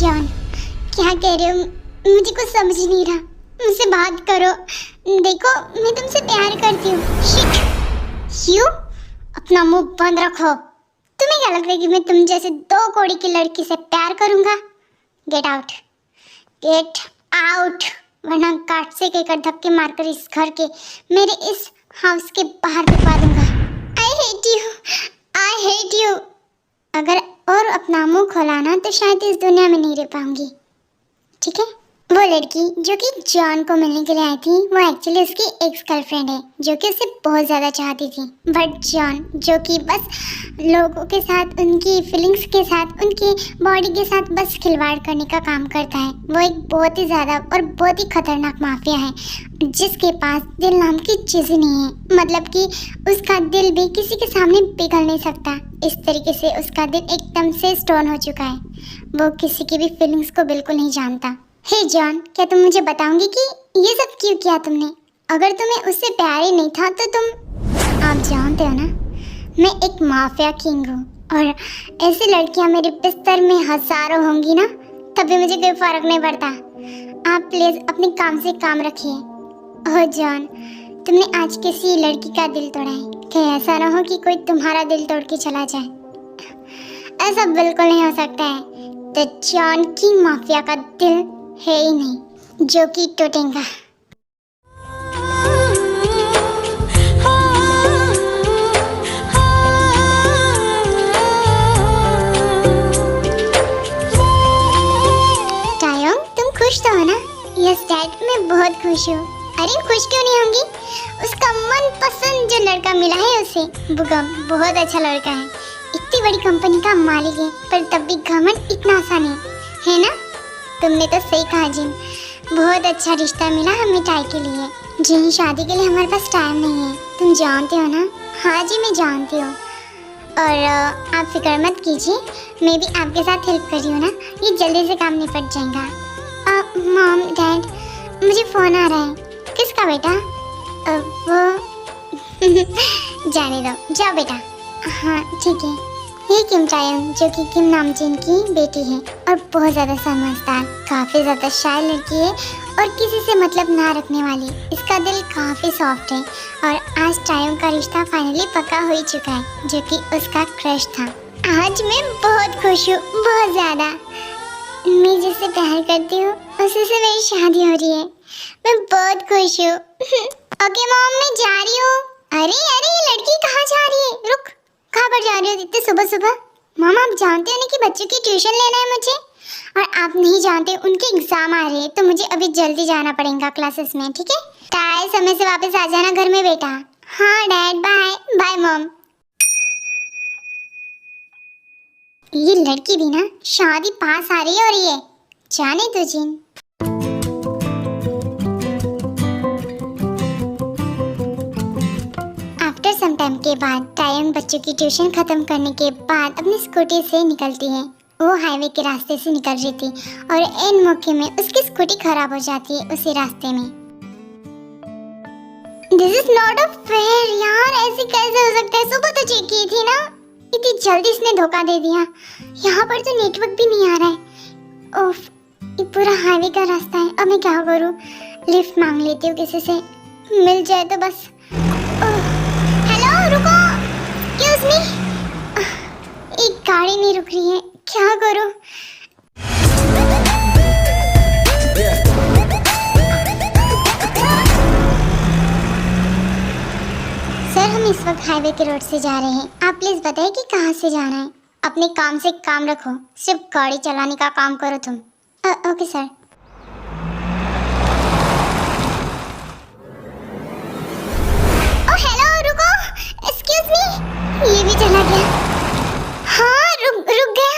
John, क्या कह रहे हो? मुझे कुछ समझ नहीं रहा। मुझसे बात करो। देखो, मैं तुमसे प्यार करती हूँ। शिट, यू अपना मुंह बंद रखो। तुम्हें क्या लगता है कि मैं तुम जैसे 2 कौड़ी की लड़की से प्यार करूंगा? गेट आउट, गेट आउट, वरना काट से कहकर धक्के मारकर इस घर के, मेरे इस हाउस के बाहर भिजवा दूंगा। I hate you, I hate you. अगर और अपना मुंह खोला ना तो शायद इस दुनिया में नहीं रह पाऊंगी, ठीक है? वो लड़की जो कि जॉन को मिलने के लिए आई थी, वो एक्चुअली उसकी एक्स गर्लफ्रेंड है जो कि उसे बहुत ज़्यादा चाहती थी। बट जॉन जो कि बस लोगों के साथ, उनकी फीलिंग्स के साथ, उनकी बॉडी के साथ बस खिलवाड़ करने का काम करता है। वो एक बहुत ही ज़्यादा और बहुत ही खतरनाक माफिया है जिसके पास दिल नाम की चीज़ नहीं है। मतलब कि उसका दिल भी किसी के सामने पिघल नहीं सकता। इस तरीके से उसका दिल एकदम से स्टोन हो चुका है। वो किसी की भी फीलिंग्स को बिल्कुल नहीं जानता। हे जॉन, क्या तुम मुझे बताओगे कि ये सब क्यों किया तुमने? अगर तुम्हें उससे प्यार ही नहीं था तो तुम, आप जानते हो ना, मैं एक माफिया किंग हूँ और ऐसी लड़कियाँ मेरे बिस्तर में हजारों होंगी ना, तभी मुझे कोई फर्क नहीं पड़ता। आप प्लीज अपने काम से काम रखिए। ओह जॉन, तुमने आज किसी लड़की का दिल तोड़ा है, कहीं ऐसा ना हो कि कोई तुम्हारा दिल तोड़ के चला जाए। ऐसा बिल्कुल नहीं हो सकता है। तो जॉन की माफिया का दिल है ही नहीं जो कि टूटेगा। टायोंग, तुम खुश तो हो ना? यस डैड, मैं बहुत खुश हूँ। अरे खुश क्यों नहीं होंगी? उसका मनपसंद जो लड़का मिला है उसे। बुगम बहुत अच्छा लड़का है, इतनी बड़ी कंपनी का मालिक है, पर तब भी घमंड इतना आसान है ना? तुमने तो सही कहा जिन, बहुत अच्छा रिश्ता मिला हमें टाई के लिए। जिन, शादी के लिए हमारे पास टाइम नहीं है, तुम जानते हो ना? हाँ जी, मैं जानती हूँ। और आप फिक्र मत कीजिए, मैं भी आपके साथ हेल्प कर रही हूँ ना, ये जल्दी से काम निपट जाएगा। मॉम डैड, मुझे फ़ोन आ रहा है। किसका बेटा? वो जाने दो, जाओ बेटा। हाँ ठीक है। ये किम टायोंग जो कि किम नामजिन की बेटी है और बहुत ज़्यादा समझदार, काफ़ी ज़्यादा शाय लड़की है और किसी से मतलब ना रखने वाली। इसका दिल काफ़ी सॉफ्ट है और आज टायोंग का रिश्ता फाइनली पक्का हो ही चुका है जो कि उसका क्रश था। आज मैं बहुत खुश हूँ, बहुत ज़्यादा। मैं जिससे प्यार करती हूँ उसी से मेरी शादी हो रही है। मैं बहुत खुश हूँ। ओके मॉम, मैं जा रही हूँ। अरे अरे, ये लड़की कहाँ जा रही है? रुक, कहाँ पर जा रही हो इतने सुबह सुबह? मामा, आप जानते हो ना कि बच्चों की ट्यूशन लेना है मुझे, और आप नहीं जानते उनके एग्जाम आ रहे हैं, तो मुझे अभी जल्दी जाना पड़ेगा क्लासेस में, ठीक है? टाइम समय से वापस आ जाना घर में बेटा। हाँ डैड, बाय बाय मॉम। ये लड़की भी ना शादी पास आ रही है और ये जाने तो जिन। आफ्टर सम टाइम के बाद टायोंग बच्चों की ट्यूशन खत्म करने के बाद अपनी स्कूटी से निकलती है। वो हाईवे के रास्ते से निकल रही थी और इन मौके में उसकी स्कूटी खराब हो जाती है उसी रास्ते में। This is not a fair यार, ऐसे कैसे हो सकता है? सुबह तो चेक की थी ना, इतनी जल्दी इसने धोखा दे दिया। यहाँ पर तो नेटवर्क भी नहीं आ रहा है। ओफ, ये पूरा हाईवे का रास्ता है। अब मैं क्या करूँ? लिफ्ट मांग लेती हूँ किसी से, मिल जाए तो बस। हेलो रुको, एक्सक्यूज मी। एक गाड़ी नहीं रुक रही है, क्या करूँ? सर, हम इस वक्त हाईवे के रोड से जा रहे हैं। आप प्लीज बताइए कि कहाँ से जाना है। अपने काम से काम रखो, सिर्फ गाड़ी चलाने का काम करो तुम। Okay sir. ओ हेलो, रुको, एक्सक्यूज मी। ये भी चला गया। हाँ, रुक गया।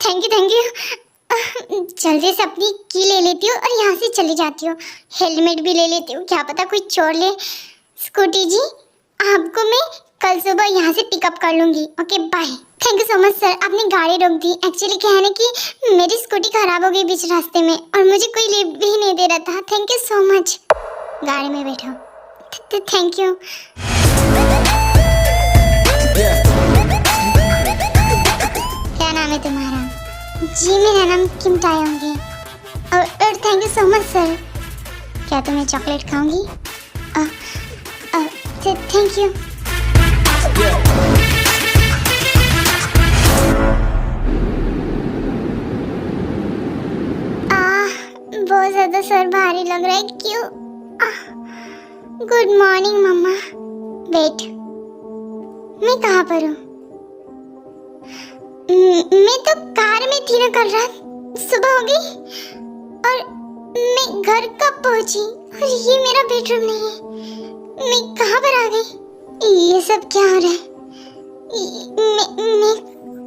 Thank you. जल्दी से अपनी की ले लेती हूँ और यहाँ से चली जाती हूँ। हेलमेट भी ले लेती हूँ, क्या पता कोई चोर ले। स्कूटी जी, आपको मैं कल सुबह यहाँ से पिकअप कर लूँगी। Okay bye. Thank you so much sir, आपने गाड़ी रोक दी। एक्चुअली क्या है ना कि मेरी स्कूटी खराब हो गई बीच रास्ते में और मुझे कोई लिफ्ट भी नहीं दे रहा था। Thank you so much. गाड़ी में बैठो। Thank you. क्या नाम है तुम्हारा? जी मेरा नाम किम तायोंग है। और thank you so much sir. क्या तुम्हें चॉकलेट खाऊंगी? Thank you. बहुत ज़्यादा सर भारी लग रहा है। क्यों? गुड मॉर्निंग मम्मा। वेट, मैं कहाँ पर हूँ? मैं तो कार में थी ना कल रात। सुबह हो गई और मैं घर कब पहुंची और ये मेरा बेडरूम नहीं है। मैं कहाँ पर आ गई? ये सब क्या हो रहा है? मैं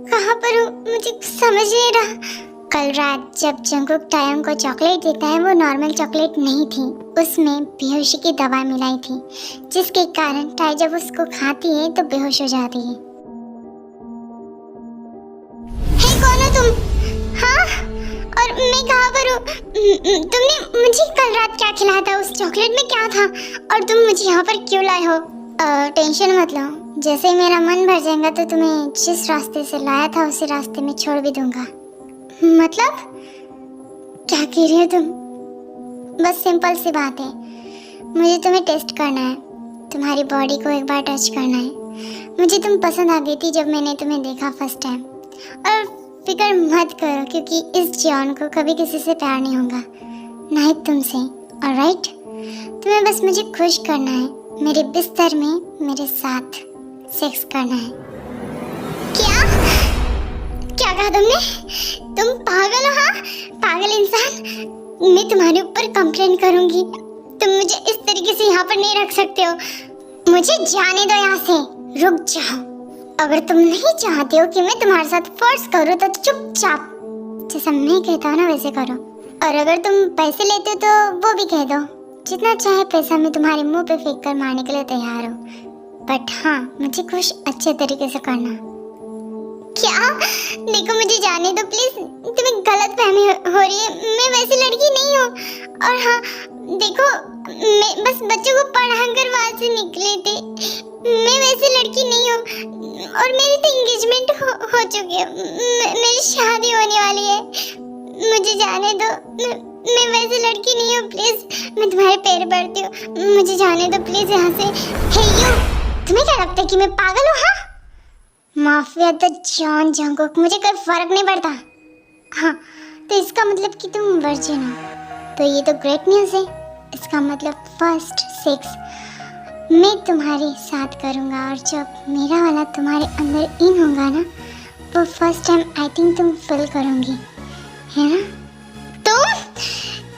कहाँ पर हूँ? मुझे समझ नहीं रहा। कल रात जब जंगकुक तायोंग को चॉकलेट देता है, वो नॉर्मल चॉकलेट नहीं थी, उसमें बेहोशी की दवा मिलाई थी, जिसके कारण ताई जब उसको खाती है तो बेहोश हो जाती है। हे, कौन हो तुम? हाँ, और मैं कहाँ पर हूँ? तुमने मुझे कल रात क्या खिलाया था? उस चॉकलेट में क्या था? और तुम मुझे यहाँ पर क्यों लाए हो? टेंशन मत लो, जैसे ही मेरा मन भर जाएगा तो तुम्हें जिस रास्ते से लाया था उसी रास्ते में छोड़ भी दूंगा। मतलब क्या कह रही हो तुम? बस सिंपल सी बात है, मुझे तुम्हें टेस्ट करना है, तुम्हारी बॉडी को एक बार टच करना है। मुझे तुम पसंद आ गई थी जब मैंने तुम्हें देखा फर्स्ट टाइम। और फिक्र मत करो, क्योंकि इस जॉन को कभी किसी से प्यार नहीं होगा, ना ही तुमसे। ऑलराइट, तुम्हें बस मुझे खुश करना है, मेरे बिस्तर में मेरे साथ सेक्स करना है। क्या कहा तुमने? तुम पागल हो? हाँ, पागल इंसान। मैं तुम्हारे ऊपर कंप्लेंट करूंगी। तुम मुझे इस तरीके से यहाँ पर नहीं रख सकते हो। मुझे जाने दो यहाँ से, रुक जाओ। अगर तुम नहीं चाहते हो कि मैं तुम्हारे साथ फोर्स करूँ तो चुपचाप जैसा मैं कहता हूँ ना वैसे करो। और अगर तुम पैसे लेते हो तो वो भी कह दो, जितना चाहे पैसा मैं तुम्हारे मुंह पे फेंक कर मारने के लिए तैयार हूँ। बट हाँ, मुझे खुश अच्छे तरीके से करना। क्या? देखो, मुझे जाने दो प्लीज। तुम्हें गलत फहमी हो रही है, मैं वैसी लड़की नहीं हूँ। और हाँ देखो, मैं बस बच्चों को पढ़ाकर वहाँ से निकले थे, मैं वैसी लड़की नहीं हूँ। और मेरी तो एंगेजमेंट हो चुकी है, मेरी शादी होने वाली है। मुझे जाने दो, मैं वैसी लड़की नहीं हूँ। प्लीज, मैं तुम्हारे पैर पड़ती हूँ, मुझे जाने दो प्लीज यहाँ से। हे यू, तुम्हें क्या लगता है कि मैं पागल हूँ? हाँ, माफिया द जॉन जंगकुक, मुझे कोई फर्क नहीं पड़ता। हाँ, तो इसका मतलब कि तुम वर्जिन हो, तो ये तो ग्रेट न्यूज़ है। इसका मतलब फर्स्ट सेक्स मैं तुम्हारे साथ करूँगा, और जब मेरा वाला तुम्हारे अंदर इन होगा ना, वो फर्स्ट टाइम आई थिंक तुम फील करोगी, है ना?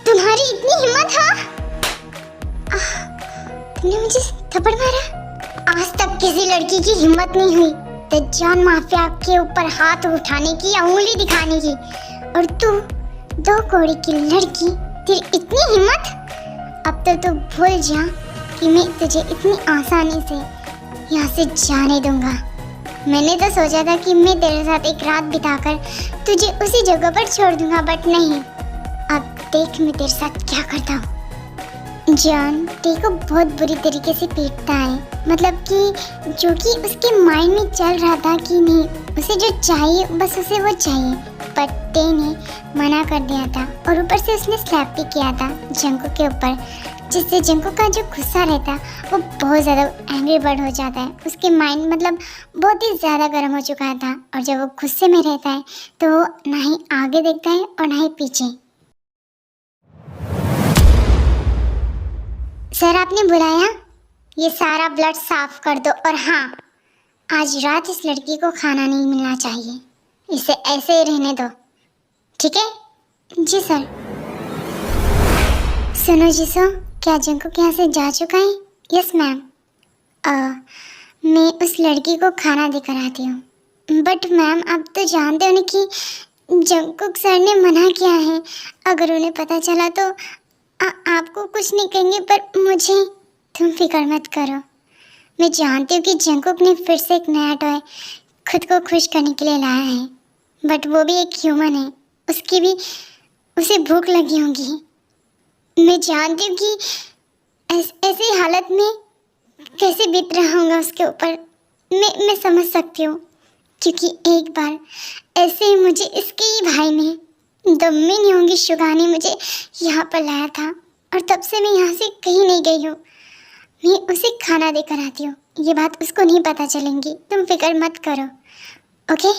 तुम्हारी इतनी हिम्मत? हाँ, तुमने मुझे थप्पड़ मारा? आज तक किसी लड़की की हिम्मत नहीं हुई द जॉन माफिया के ऊपर हाथ उठाने की या उंगली दिखाने की, और तू 2 कौड़ी की लड़की, तेरी इतनी हिम्मत? अब तो तू भूल जा कि मैं तुझे इतनी आसानी से यहाँ से जाने दूंगा। मैंने तो सोचा था कि मैं तेरे साथ एक रात बिताकर तुझे उसी जगह पर छोड़ दूंगा, बट नहीं। अब देख मैं तेरे साथ क्या करता हूँ। जॉन टी को बहुत बुरी तरीके से पीटता है, मतलब कि जो कि उसके माइंड में चल रहा था कि नहीं, उसे जो चाहिए बस उसे वो चाहिए, पर टे ने मना कर दिया था। और ऊपर से उसने स्लैप भी किया था जंगकुक के ऊपर, जिससे जंगकुक का जो गुस्सा रहता है वो बहुत ज़्यादा एंग्री बर्ड हो जाता है। उसके माइंड मतलब बहुत ही ज़्यादा गर्म हो चुका था, और जब वो गुस्से में रहता है तो वो ना ही आगे देखता है और ना ही पीछे। सर, आपने बुलाया? ये सारा ब्लड साफ कर दो, और हाँ, आज रात इस लड़की को खाना नहीं मिलना चाहिए, इसे ऐसे ही रहने दो, ठीक है? जी सर। सुनो जिसो, क्या जंगकुक यहाँ से जा चुका है? Yes ma'am. मैं उस लड़की को खाना देकर आती हूँ। बट मैम, आप तो जानते हो ना कि जंगकुक सर ने मना किया है। अगर उन्हें पता चला तो आपको कुछ नहीं कहेंगे, पर मुझे। तुम फिक्र मत करो, मैं जानती हूँ कि जंगकुक ने फिर से एक नया टॉय खुद को खुश करने के लिए लाया है, बट वो भी एक ह्यूमन है, उसे भूख लगी होगी। मैं जानती हूँ कि ऐसी हालत में कैसे बीत रहा होगा उसके ऊपर। मैं समझ सकती हूँ, क्योंकि एक बार ऐसे ही मुझे इसके ही भाई ने दम्मी नहीं होंगी शुगा ने मुझे यहाँ पर लाया था और तब से मैं यहाँ से कहीं नहीं गई हूँ। मैं उसे खाना देकर आती हूँ, ये बात उसको नहीं पता चलेंगी, तुम फिक्र मत करो। Okay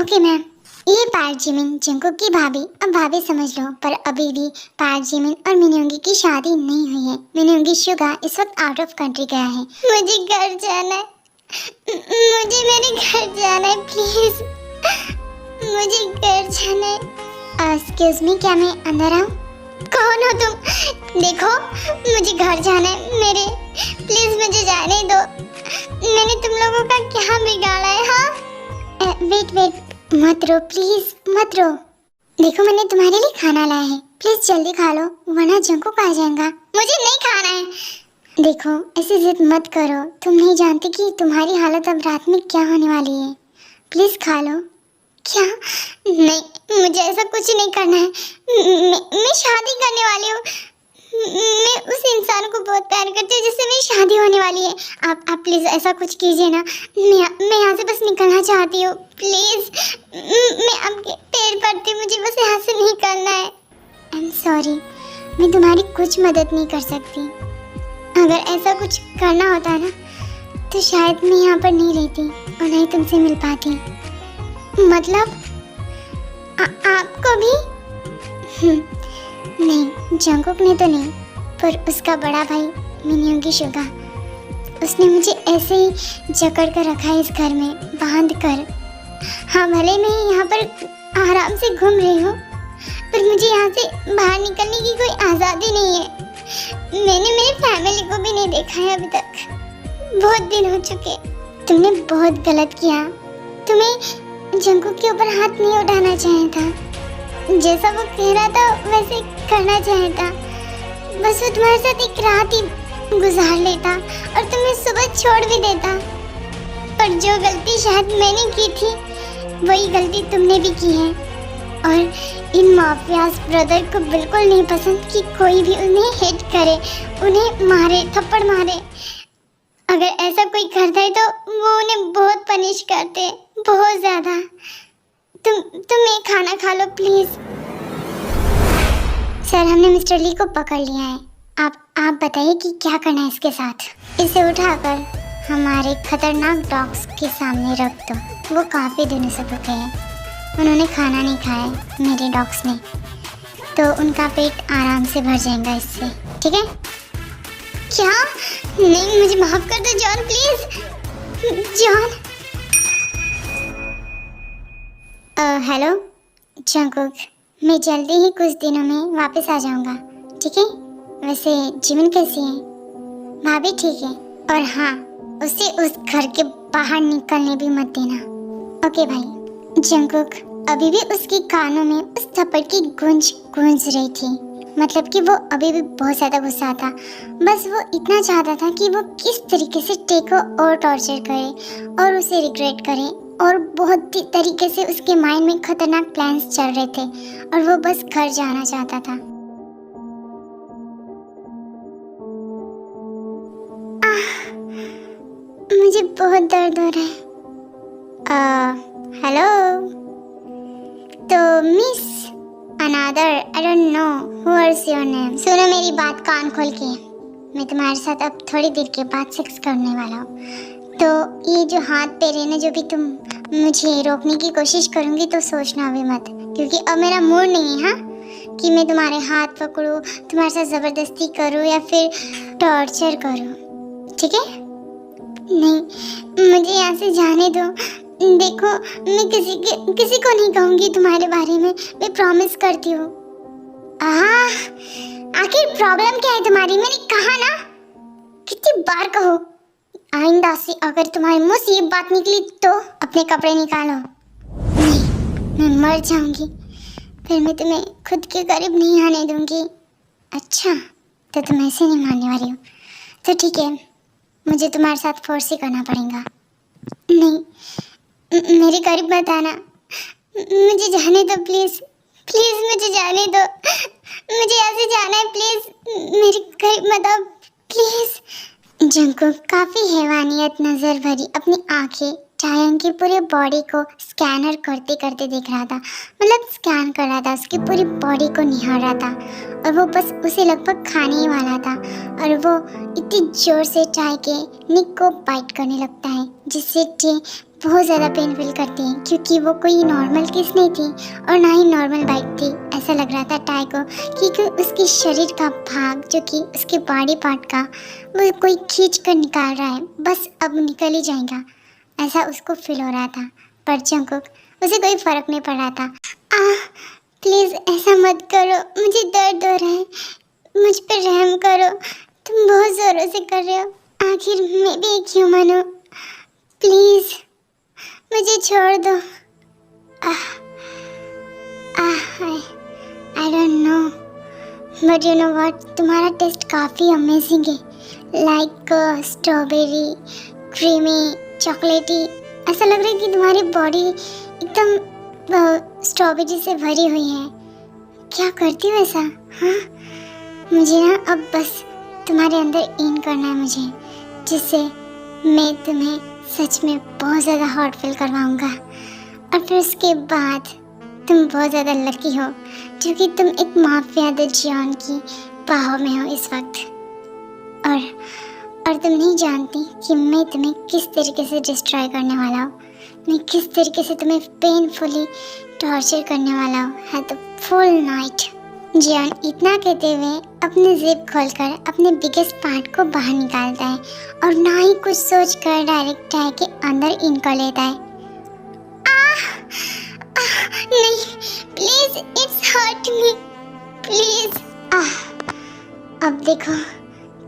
okay ma'am. ये पार्क जिमिन जंकुक की भाभी, अब भाभी समझ लो, पर अभी भी पार्क जिमिन और मिन्योंगी की शादी नहीं हुई है। मिन्योंगी शुगा इस वक्त आउट ऑफ कंट्री गया है। मुझे घर जाना है, मुझे मेरे घर जाना है, प्लीज मुझे घर जाना है। एक्सक्यूज मी, क्या मैं अंदर आऊँ? कौन हो तुम? देखो मुझे घर जाना है, मेरे प्लीज मुझे जाने दो। मैंने तुम लोगों का क्या बिगाड़ा है? हाँ वेट मत रो प्लीज, मत रो। देखो मैंने तुम्हारे लिए खाना लाया है, प्लीज जल्दी खा लो वरना जंकुक आ जाएगा। मुझे नहीं खाना है। देखो ऐसी जिद मत करो, तुम नहीं जानती कि तुम्हारी हालत अब रात में क्या होने वाली है। प्लीज खा लो। क्या? नहीं, मुझे ऐसा कुछ नहीं करना है। मैं शादी करने वाली हूँ। मैं उस इंसान को बहुत प्यार करती हूँ जिससे मेरी शादी होने वाली है। आप प्लीज़ ऐसा कुछ कीजिए ना। मैं यहाँ से बस निकलना चाहती हूँ, प्लीज़। मैं आपके पैर पड़ती हूँ, मुझे बस यहाँ से निकलना है। आई एम सॉरी, मैं तुम्हारी कुछ मदद नहीं कर सकती। अगर ऐसा कुछ करना होता ना तो शायद मैं यहाँ पर नहीं रहती और नहीं तुमसे मिल पाती। मतलब आपको भी? नहीं, जंकुक ने तो नहीं, पर उसका बड़ा भाई मिन्योंगी शुगा, उसने मुझे ऐसे ही जकड़ कर रखा है इस घर में बांध कर। हाँ भले मैं यहाँ पर आराम से घूम रही हूँ, पर मुझे यहाँ से बाहर निकलने की कोई आज़ादी नहीं है। मैंने मेरी फैमिली को भी नहीं देखा है अभी तक, बहुत दिन हो चुके। तुमने बहुत गलत किया। तुम्हें जंकुक के ऊपर हाथ नहीं उठाना चाहिए था। जैसा वो कह रहा था वैसे करना चाहिए था। बस वो तुम्हारे साथ एक रात ही गुजार लेता और तुम्हें सुबह छोड़ भी देता। पर जो गलती शायद मैंने की थी वही गलती तुमने भी की है। और इन माफियाज ब्रदर को बिल्कुल नहीं पसंद कि कोई भी उन्हें हिट करे, उन्हें मारे, थप्पड़ मारे। अगर ऐसा कोई करता है तो वो उन्हें बहुत पनिश करते, बहुत ज़्यादा। तुम ये खाना खा लो प्लीज़। सर हमने मिस्टर ली को पकड़ लिया है। आप बताइए कि क्या करना है इसके साथ। इसे उठाकर हमारे खतरनाक डॉग्स के सामने रख दो। वो काफ़ी दिनों से भूखे हैं, उन्होंने खाना नहीं खाया है मेरे डॉग्स ने, तो उनका पेट आराम से भर जाएगा इससे, ठीक है? क्या? नहीं, मुझे माफ़ कर दो John, please John. Hello Jungkook, मैं जल्दी ही कुछ दिनों में वापस आ जाऊंगा, ठीक है? वैसे जिमिन कैसी है? भाभी ठीक है। और हाँ, उसे उस घर के बाहर निकलने भी मत देना। ओके भाई। जंकुक अभी भी उसके कानों में उस थप्पड़ की गूंज रही थी। मतलब कि वो अभी भी बहुत ज़्यादा गुस्सा था। बस वो इतना चाहता था कि वो किस तरीके से टे को और टॉर्चर करे और उसे रिग्रेट करे, और बहुत ही तरीके से उसके माइंड में खतरनाक प्लान्स चल रहे थे और वो बस घर जाना चाहता था। मुझे बहुत दर्द हो रहा है। हेलो, तो miss another, I don't know who is your name. सुनो मेरी बात कान खोल के, मैं तुम्हारे साथ अब थोड़ी देर के बाद सेक्स करने वाला हूँ। तो ये जो हाथ पैर है ना, जो भी तुम मुझे रोकने की कोशिश करूँगी तो सोचना भी मत, क्योंकि अब मेरा मूड नहीं है हाँ कि मैं तुम्हारे हाथ पकड़ूँ, तुम्हारे साथ ज़बरदस्ती करूँ या फिर टॉर्चर करूँ, ठीक है? नहीं, मुझे यहाँ से जाने दो। देखो मैं किसी को नहीं कहूँगी तुम्हारे बारे में, मैं प्रॉमिस करती हूँ। आखिर प्रॉब्लम क्या है तुम्हारी? मैंने कहा ना, कितनी बार कहो। आइंदा से अगर तुम्हारे मुंह से ये बात निकली तो अपने कपड़े निकालो। नहीं, मैं मर जाऊंगी, फिर मैं तुम्हें खुद के करीब नहीं आने दूंगी। अच्छा, तो तुम ऐसे नहीं मानने वाली हो, तो ठीक है, मुझे तुम्हारे साथ फोर्स ही करना पड़ेगा। नहीं, मेरे करीब मत आना, मुझे जाने दो प्लीज़, प्लीज़ मुझे जाने दो, मुझे ऐसे जाना है, प्लीज़ मेरे करीब मत आओ प्लीज़। जंकुक काफ़ी हैवानियत नज़र भरी अपनी आंखें टायंग की पूरी बॉडी को स्कैनर करते करते देख रहा था, मतलब स्कैन कर रहा था, उसकी पूरी बॉडी को निहार रहा था और वो बस उसे लगभग खाने ही वाला था। और वो इतनी जोर से टाई के निक को बाइट करने लगता है, जिससे टे बहुत ज़्यादा पेन फील करती है, क्योंकि वो कोई नॉर्मल किस नहीं थी और ना ही नॉर्मल बाइट थी। ऐसा लग रहा था टाई को कि उसकी शरीर का भाग, जो कि उसके बॉडी पार्ट का, वो कोई खींच कर निकाल रहा है, बस अब निकल ही जाएगा, ऐसा उसको फील हो रहा था। पर जंगकुक, उसे कोई फर्क नहीं पड़ रहा था। प्लीज़ ऐसा मत करो, मुझे दर्द हो रहा है, मुझ पर रहम करो, तुम बहुत ज़ोरों से कर रहे हो, आखिर मैं भी एक ह्यूमन हूँ, प्लीज़ मुझे छोड़ दो। I don't know, but you know what, तुम्हारा टेस्ट काफ़ी अमेजिंग है, लाइक स्ट्रॉबेरी, क्रीमी, चॉकलेटी। ऐसा लग रहा है कि तुम्हारी बॉडी एकदम स्ट्रॉबेरी से भरी हुई है। क्या करती हो ऐसा? हाँ, मुझे ना अब बस तुम्हारे अंदर इन करना है मुझे, जिससे मैं तुम्हें सच में बहुत ज़्यादा हॉट फील करवाऊँगा। और फिर उसके बाद तुम बहुत ज़्यादा लकी हो, क्योंकि तुम एक माफिया द जियोन की बाहों में हो इस वक्त। और तुम नहीं जानती कि मैं तुम्हें किस तरीके से डिस्ट्रॉय करने वाला हूँ, मैं किस तरीके से तुम्हें पेनफुली टॉर्चर करने वाला हूँ। है तो फुल नाइट। जियोन इतना कहते हुए अपने जिप खोलकर अपने बिगेस्ट पार्ट को बाहर निकालता है और ना ही कुछ सोच कर डायरेक्ट टाई के अंदर इन कर लेता है। नहीं, please, it's hurt me, please. अब देखो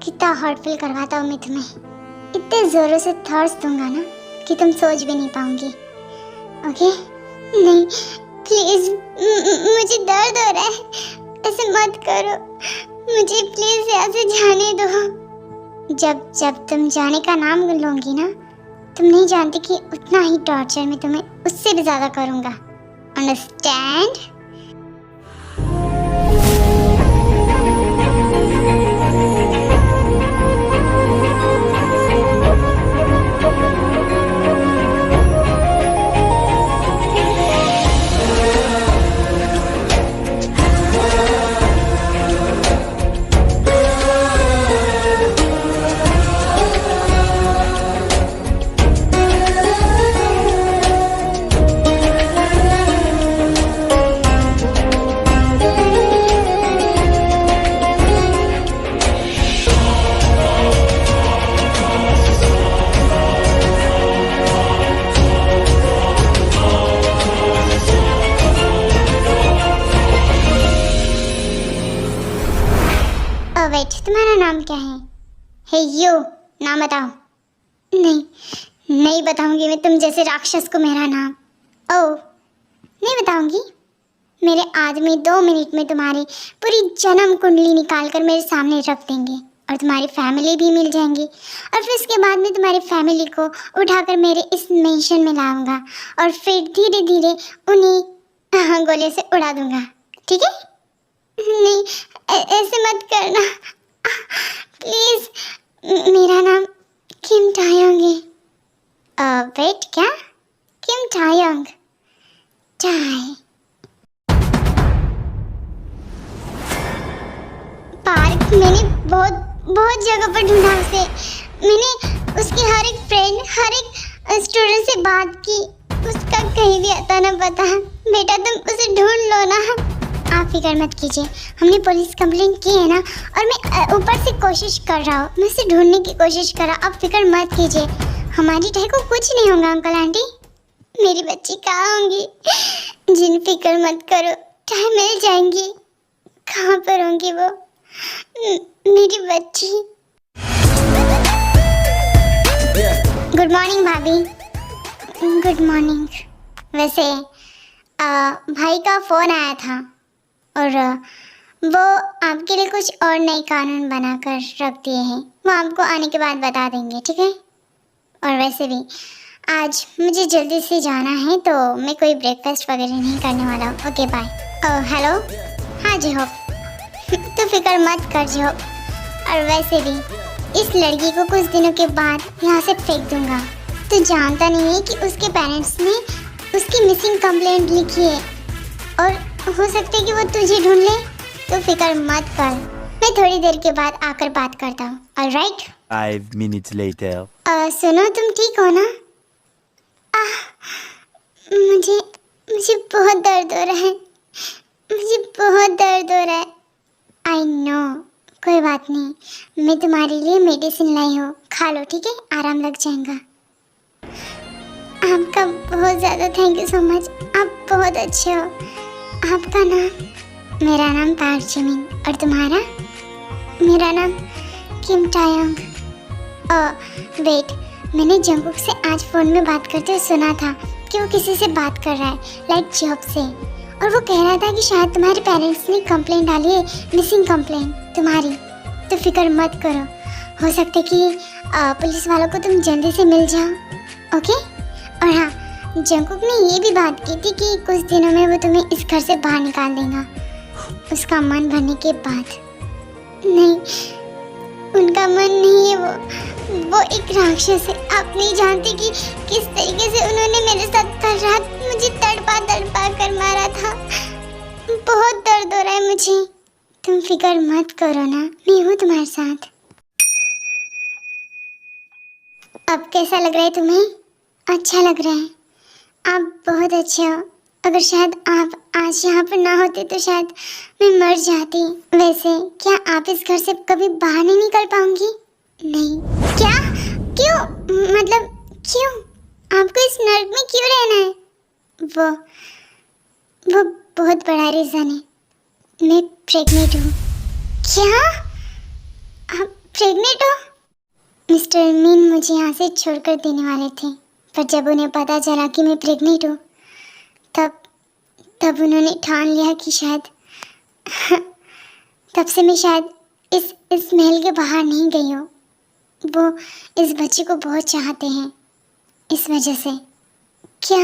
कितना हर्ट फील करवाता हूँ मैं तुम्हें। इतने जोरों से थर्स दूंगा ना कि तुम सोच भी नहीं पाओगी। ओके? नहीं प्लीज, मुझे दर्द हो रहा है, ऐसे मत करो, मुझे प्लीज यहाँ से जाने दो। जब तुम जाने का नाम लोगी ना, तुम नहीं जानती कि उतना ही टॉर्चर मैं तुम्हें उससे भी ज्यादा करूँगा। अंडरस्टैंड? वेट, तुम्हारा नाम क्या है? हे यू, नाम बताओ। नहीं बताऊंगी मैं तुम जैसे राक्षस को मेरा नाम। ओह, नहीं बताऊंगी। मेरे आदमी 2 मिनट में तुम्हारी पूरी जन्म कुंडली निकाल कर मेरे सामने रख देंगे और तुम्हारी फैमिली भी मिल जाएंगी। और फिर उसके बाद में तुम्हारी फैमिली को उठाकर मेरे इस मेंशन में लाऊंगा और फिर धीरे धीरे उन्हें गोले से उड़ा दूंगा। ठीक है? नहीं, ऐसे मत करना प्लीज। मेरा नाम किम टायोंग है। वेट, क्या? किम टायोंग? टाई पार्क, मैंने बहुत जगह पर ढूंढा उसे। मैंने उसकी हर एक फ्रेंड, हर एक स्टूडेंट से बात की, उसका कहीं भी आता ना पता। बेटा तुम उसे ढूंढ लो ना। आप फिक्र मत कीजिए, हमने पुलिस कंप्लेंट की है ना, और मैं ऊपर से कोशिश कर रहा हूँ, मैं उसे ढूंढने की कोशिश कर रहा हूँ। आप फिक्र मत कीजिए, हमारी टाई को कुछ नहीं होगा। अंकल आंटी, मेरी बच्ची कहाँ होंगी? जिन फिक्र मत करो, टाई मिल जाएंगी। कहाँ पर होंगी वो मेरी बच्ची? गुड मॉर्निंग भाभी। Good morning. वैसे भाई का फ़ोन आया था और वो आपके लिए कुछ और नए कानून बनाकर रख दिए हैं, वो आपको आने के बाद बता देंगे। ठीक है? और वैसे भी आज मुझे जल्दी से जाना है, तो मैं कोई ब्रेकफास्ट वगैरह नहीं करने वाला हूँ। Okay bye. हेलो, हाँ जी हो, तो फिक्र मत कर जो। और वैसे भी इस लड़की को कुछ दिनों के बाद यहाँ से फेंक दूंगा, तू जानता नहीं है कि उसके पेरेंट्स ने उसकी मिसिंग कंप्लेंट लिखी है और हो सकता है कि वो तुझे ढूंढ ले। तो फिक्र मत कर, मैं थोड़ी देर के बाद आकर बात करता हूँ। ऑलराइट? 5 minutes later. सुनो, तुम ठीक हो ना? मुझे मुझे बहुत दर्द हो रहा है, मुझे बहुत दर्द हो रहा है। आई नो, कोई बात नहीं, मैं तुम्हारे लिए मेडिसिन लाई हूँ, खा लो, ठीक है? आराम लग जाएगा। आपका बहुत ज़्यादा थैंक यू सो मच, आप बहुत अच्छे हो। आपका नाम? मेरा नाम पार्क जिमिन। और तुम्हारा? मेरा नाम किम टायोंग। वेट, मैंने जंगकुक से आज फ़ोन में बात करते हुए सुना था कि वो किसी से बात कर रहा है, लाइक जॉब से, और वो कह रहा था कि शायद तुम्हारे पेरेंट्स ने कंप्लेंट डाली है, मिसिंग कंप्लेंट तुम्हारी। तो फिक्र मत करो, हो सकता है कि पुलिस वालों को तुम जल्दी से मिल जाओ, ओके? और हाँ, जंगकुक ने ये भी बात की थी कि कुछ दिनों में वो तुम्हें इस घर से बाहर निकाल देगा, उसका मन भरने के बाद। नहीं, उनका मन नहीं है, वो एक राक्षस है। आप नहीं जानती कि किस तरीके से उन्होंने मेरे साथ कल रात मुझे तड़पा तड़पा कर मारा था। बहुत दर्द हो रहा है मुझे। तुम फिक्र मत करो ना, मैं हूँ तुम्हारे साथ। अब कैसा लग रहा है तुम्हें? अच्छा लग रहा है, आप बहुत अच्छे हो। अगर शायद आप आज यहाँ पर ना होते तो शायद मैं मर जाती। वैसे क्या आप इस घर से कभी बाहर नहीं निकल पाऊंगी? नहीं। क्या? क्यों? मतलब क्यों? आपको इस नर्क में क्यों रहना है? वो बहुत बड़ा रीज़न है। मैं प्रेग्नेंट हूँ। क्या? आप प्रेग्नेंट हो? मिस्टर मीन मुझे यहाँ से छोड़कर देने वाले थे, पर जब उन्हें पता चला कि मैं प्रेग्नेंट हूँ, तब उन्होंने ठान लिया कि शायद तब से मैं शायद इस महल के बाहर नहीं गई हूँ। वो इस बच्चे को बहुत चाहते हैं, इस वजह से। क्या?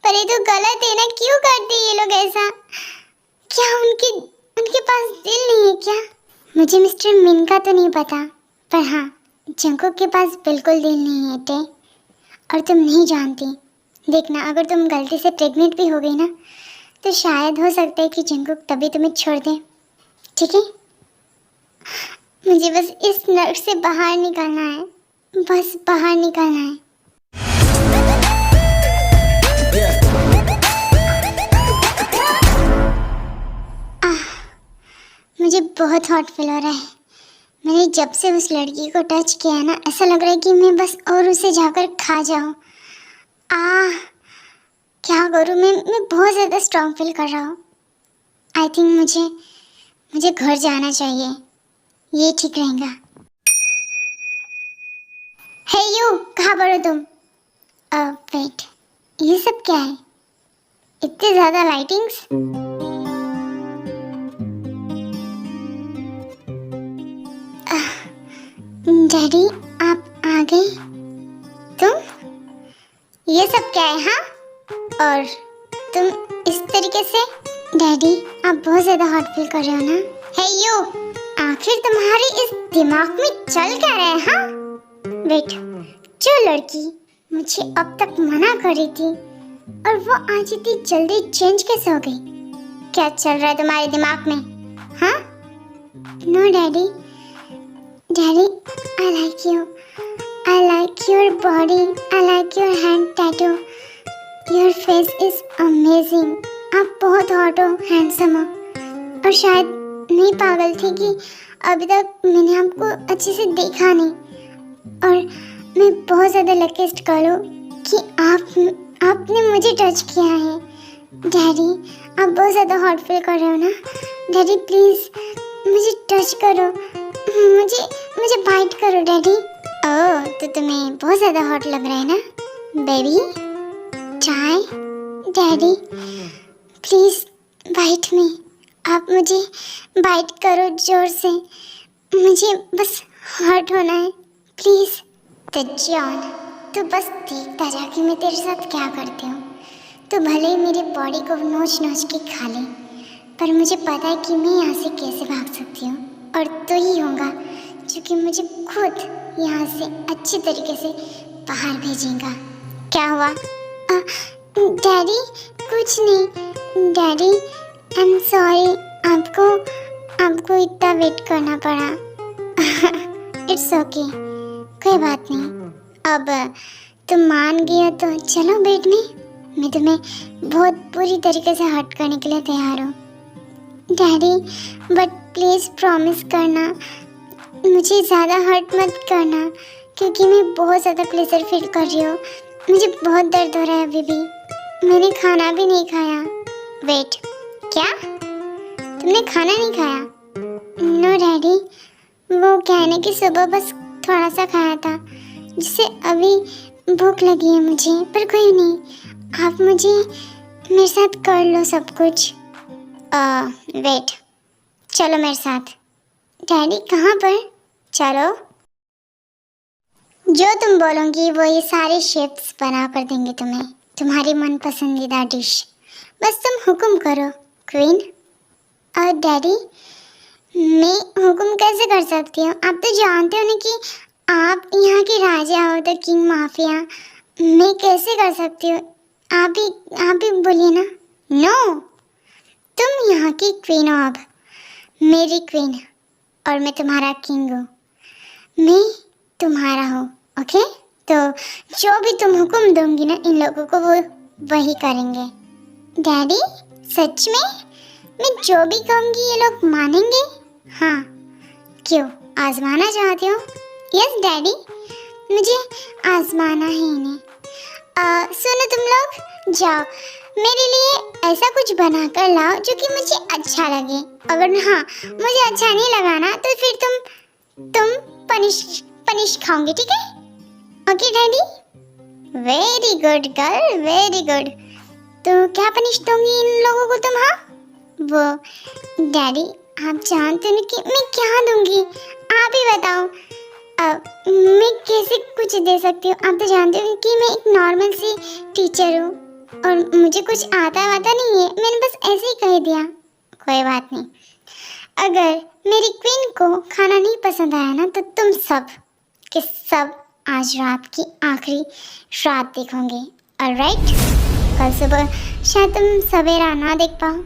पर ये तो गलत है ना, क्यों करते हैं ये लोग ऐसा? क्या उनके पास दिल नहीं है क्या? मुझे मिस्टर मिन का तो नहीं पता, पर हाँ, जंगकुक के पास बिल्कुल दिल नहीं है टे। और तुम नहीं जानती, देखना, अगर तुम गलती से प्रेग्नेंट भी हो गई ना, तो शायद हो सकता है कि जंगकुक तभी तुम्हें छोड़ दे, ठीक है? मुझे बस इस नर्क से बाहर निकलना है, बस बाहर निकलना है। मुझे बहुत हॉट फील हो रहा है। मैंने जब से उस लड़की को टच किया है ना, ऐसा लग रहा है कि मैं बस और उसे जाकर खा जाऊं। क्या करूं मैं बहुत ज़्यादा स्ट्रॉन्ग फील कर रहा हूँ। आई थिंक मुझे घर जाना चाहिए, ये ठीक रहेगा। हे यू, कहाँ पर हो तुम? वेट, ये सब क्या है? इतने ज़्यादा लाइटिंग्स? डैडी, आप आ गए? तुम? ये सब क्या है? हाँ, और तुम इस तरीके से? डैडी, आप बहुत ज़्यादा हॉट फील कर रहे हो ना? हे यू, आखिर तुम्हारे इस दिमाग में चल क्या रहा है? हाँ, वेट, जो लड़की मुझे अब तक मना कर रही थी और वो आज इतनी जल्दी चेंज कैसे हो गई? क्या चल रहा है तुम्हारे दिमाग में? हाँ? No daddy, I like you. I like your body. I like your hand tattoo. Your face is amazing. आप बहुत हॉट हो, हैंडसम हो। और शायद मैं पागल थी कि अभी तक मैंने आपको अच्छे से देखा नहीं। और मैं बहुत ज़्यादा लकीस्ट गर्ल हूँ कि आपने मुझे टच किया है। डैडी, आप बहुत ज़्यादा हॉट फील कर रहे हो ना? डैडी प्लीज़ मुझे टच करो, मुझे बाइट करो डैडी। ओह, तो तुम्हें बहुत ज़्यादा हॉट लग रहा है ना baby? Try daddy, please bite me. आप मुझे बाइट करो जोर से, मुझे बस हॉट होना है प्लीज़। तो जॉन, तू बस देखता जा कि मैं तेरे साथ क्या करती हूँ। तो भले ही मेरी बॉडी को नोच नोच के खा ले, पर मुझे पता है कि मैं यहाँ से कैसे भाग सकती हूँ। और तो ही होगा जो कि मुझे खुद यहाँ से अच्छी तरीके से बाहर भेजेगा। क्या हुआ? डैडी कुछ नहीं। डैडी आई एम सॉरी, आपको इतना वेट करना पड़ा। इट्स ओके, कोई बात नहीं। अब तुम मान गई हो तो चलो बेड में। मैं तुम्हें बहुत बुरी तरीके से हर्ट करने के लिए तैयार हूँ डैडी, बट प्लीज़ प्रॉमिस करना मुझे ज़्यादा हर्ट मत करना, क्योंकि मैं बहुत ज़्यादा प्लेजर फील कर रही हूँ। मुझे बहुत दर्द हो रहा है अभी भी। मैंने खाना भी नहीं खाया। वेट, क्या तुमने खाना नहीं खाया? नो डैडी, वो कहने की सुबह बस थोड़ा सा खाया था, जिससे अभी भूख लगी है मुझे। पर कोई नहीं, आप मुझे मेरे साथ कर लो सब कुछ। वेट, चलो मेरे साथ। डैडी कहाँ पर? चलो, जो तुम बोलोगी वो ये सारे शेप्स बना कर देंगे तुम्हें, तुम्हारी मन पसंदीदा डिश। बस तुम हुक्म करो क्वीन। और डैडी, मैं हुक्म कैसे कर सकती हूँ? आप तो जानते हो ना कि आप यहाँ के राजा हो, द किंग माफिया। मैं कैसे कर सकती हूँ? आप ही बोलिए ना। नो, तुम यहाँ की क्वीन हो, अब मेरी क्वीन, और मैं तुम्हारा किंग हूँ। मैं तुम्हारा हूँ, ओके? तो जो भी तुम हुक्म दूंगी ना इन लोगों को, वो वही करेंगे। डैडी सच में? मैं जो भी कहूँगी ये लोग मानेंगे? हाँ, क्यों, आजमाना चाहते हो? यस डैडी, मुझे आजमाना है इन्हें। सुनो तुम लोग, जाओ मेरे लिए ऐसा कुछ बना कर लाओ जो कि मुझे अच्छा लगे। अगर हाँ मुझे अच्छा नहीं लगा ना तो फिर तुम पनिश खाओगे, ठीक है? Okay daddy? Very good girl, very good. तो क्या पनिश दोगी इन लोगों को तुम? हाँ वो डैडी, आप जानते हो कि मैं क्या दूंगी, आप ही बताओ। मैं कैसे कुछ दे सकती हूँ? आप तो जानते हो कि मैं एक नॉर्मल सी टीचर हूँ और मुझे कुछ आता नहीं है। मैंने बस ऐसे ही कह दिया। कोई बात नहीं, अगर मेरी क्वीन को खाना नहीं पसंद आया ना तो तुम सब के सब आज रात की आखिरी रात देखोगे। ऑलराइट? कल सुबह शायद तुम सवेरा ना देख पाओ।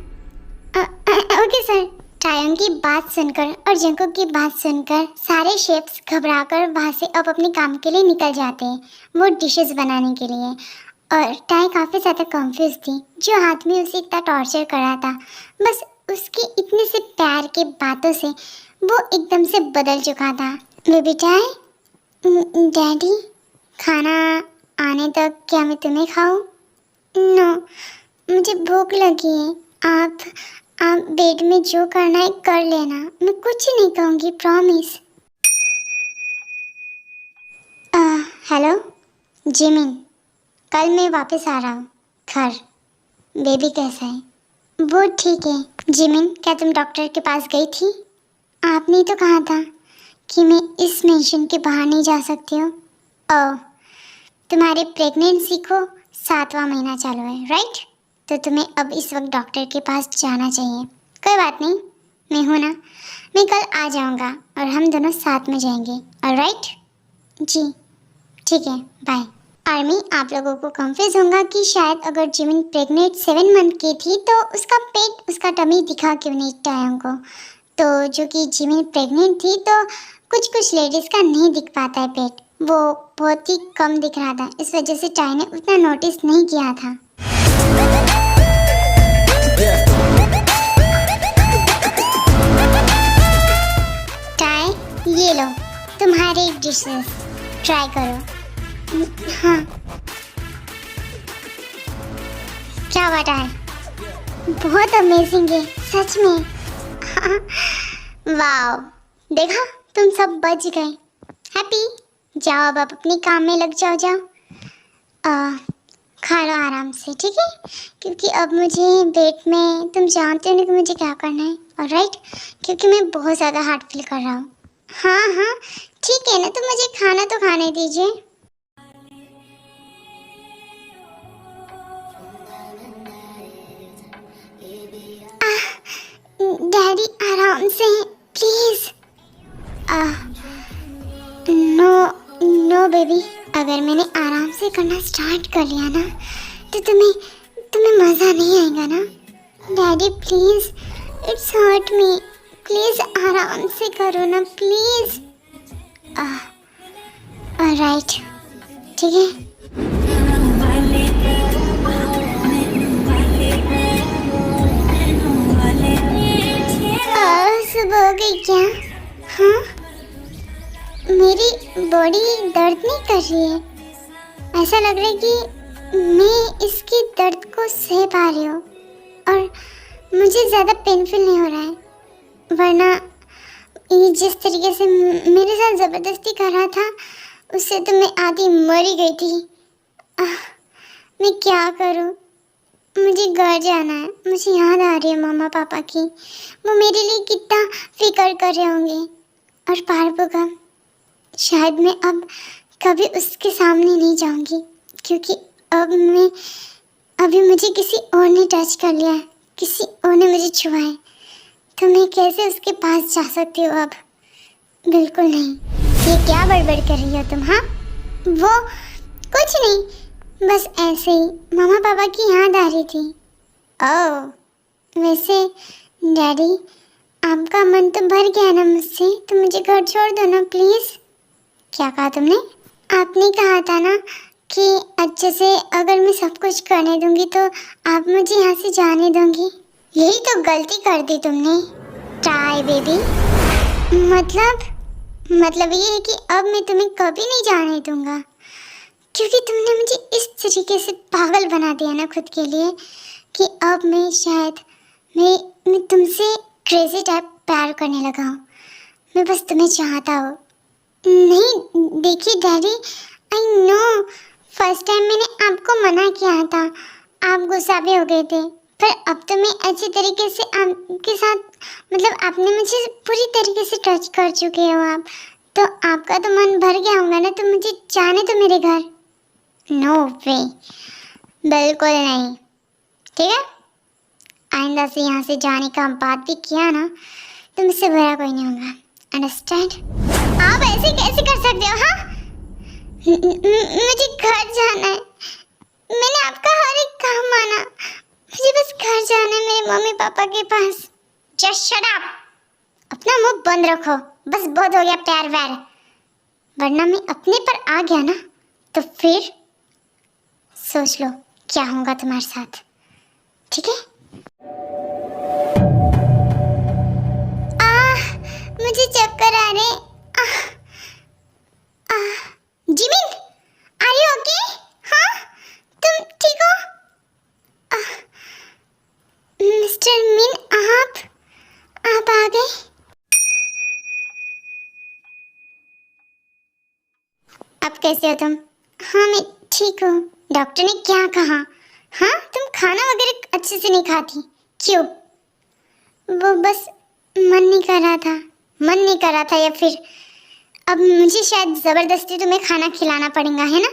Okay sir. टायों की बात सुनकर और जंको की बात सुनकर सारे शेफ्स घबराकर वहाँ से अब अपने काम के लिए निकल जाते हैं, वो डिशेस बनाने के लिए। और टाई काफ़ी ज़्यादा कंफ्यूज थी, जो आदमी उसे इतना टॉर्चर कर रहा था, बस उसके इतने से प्यार के बातों से वो एकदम से बदल चुका था। बेबी टाई, डैडी खाना आने तक क्या मैं तुम्हें खाऊं? नो, मुझे भूख लगी है। आप बेड में जो करना है कर लेना, मैं कुछ नहीं कहूँगी, प्रॉमिस। हेलो जिमिन, कल मैं वापस आ रहा हूँ घर। बेबी कैसा है? वो ठीक है। जिमिन, क्या तुम डॉक्टर के पास गई थी? आपने तो कहा था कि मैं इस मेंशन के बाहर नहीं जा सकती हूँ। ओह, तुम्हारी प्रेगनेंसी को 7वां महीना चालू है, राइट? तो तुम्हें अब इस वक्त डॉक्टर के पास जाना चाहिए। कोई बात नहीं, मैं हूँ ना, मैं कल आ जाऊँगा और हम दोनों साथ में जाएंगे। ऑलराइट? जी ठीक है, बाय। आर्मी, आप लोगों को कंफ्यूज होगा कि शायद अगर जिमिन प्रेग्नेंट 7 मंथ की थी तो उसका पेट, उसका टमी दिखा क्यों नहीं टायों को। तो जो कि जिमिन प्रेग्नेंट थी तो कुछ लेडीज़ का नहीं दिख पाता है पेट, वो बहुत ही कम दिख रहा था, इस वजह से टाई ने उतना नोटिस नहीं किया था। टाई, ये लो तुम्हारे डिशेस, ट्राई करो। हाँ, क्या बात है? बहुत अमेजिंग है सच में। हाँ, वाओ, देखा तुम सब बच गए। हैप्पी? जाओ अब अपने काम में लग जाओ। खा लो आराम से, ठीक है? क्योंकि अब मुझे बेड में, तुम जानते हो ना कि मुझे क्या करना है। ऑलराइट? क्योंकि मैं बहुत ज़्यादा हार्ट फील कर रहा हूँ। हाँ ठीक है ना, तो मुझे खाना तो खाने दीजिए। डैडी आराम से प्लीज। नो नो बेबी, अगर मैंने आराम से करना स्टार्ट कर लिया ना तो तुम्हें मज़ा नहीं आएगा ना। Daddy please, it's hurt me, please आराम से करो ना प्लीज़। राइट, ठीक है। सुबह हो गई क्या? हाँ, मेरी बॉडी दर्द नहीं कर रही है। ऐसा लग रहा है कि मैं इसकी दर्द को सह पा रही हूँ और मुझे ज़्यादा पेनफुल नहीं हो रहा है। वरना ये जिस तरीके से मेरे साथ ज़बरदस्ती कर रहा था उससे तो मैं आधी मर ही गई थी। मैं क्या करूँ? मुझे घर जाना है। मुझे याद आ रही है मामा पापा की। वो मेरे लिए कितना फिक्र कर रहे होंगे। और पारबू का शायद मैं अब कभी उसके सामने नहीं जाऊंगी, क्योंकि अभी मुझे किसी और ने टच कर लिया है, किसी और ने मुझे छुआ है। तो मैं कैसे उसके पास जा सकती हूँ अब? बिल्कुल नहीं। ये क्या बड़बड़ कर रही हो तुम? हाँ, वो कुछ नहीं, बस ऐसे ही मामा पापा की याद आ रही थी। ओह, वैसे डैडी, आपका मन तो भर गया ना मुझसे, तो मुझे घर छोड़ दो ना प्लीज़। क्या कहा तुमने? आपने कहा था ना कि अच्छे से अगर मैं सब कुछ करने दूंगी तो आप मुझे यहाँ से जाने दोंगी। यही तो गलती कर दी तुमने। Try baby. मतलब ये है कि अब मैं तुम्हें कभी नहीं जाने दूंगा, क्योंकि तुमने मुझे इस तरीके से पागल बना दिया ना खुद के लिए कि अब मैं शायद मैं तुमसे क्रेजी टाइप प्यार करने लगा हूँ। मैं बस तुम्हें चाहता हूँ। नहीं देखिए daddy, I know first time मैंने आपको मना किया था, आप गुस्सा भी हो गए थे, पर अब तो मैं अच्छी तरीके से आपके साथ, मतलब आपने मुझे पूरी तरीके से टच कर चुके हो आप, तो आपका तो मन भर गया होगा ना, तो मुझे जाने दो मेरे घर। नो वे, बिल्कुल नहीं। ठीक है, आइंदा से यहाँ से जाने का बात भी किया ना तो मुझसे बुरा कोई नहीं होगा। अंडरस्टैंड? आप ऐसे कैसे कर सकते हो? हाँ, मुझे घर जाना है। मैंने आपका हर एक काम माना, मुझे बस घर जाना है मेरे मम्मी पापा के पास। जस्ट शट अप, अपना मुंह बंद रखो, बस बहुत हो गया प्यार व्यार। वरना मैं अपने पर आ गया ना तो फिर सोच लो क्या होगा तुम्हारे साथ। ठीक है? मुझे चक्कर आ रहे। Jimin, are you okay? हाँ, तुम ठीक हो? मिस्टर मिन, आप आ गए? अब कैसे हो तुम? हाँ, मैं ठीक हूँ। डॉक्टर ने क्या कहा? हाँ, तुम खाना वगैरह अच्छे से नहीं खाती, क्यों? वो बस मन नहीं कर रहा था या फिर अब मुझे शायद ज़बरदस्ती तुम्हें खाना खिलाना पड़ेगा, है ना?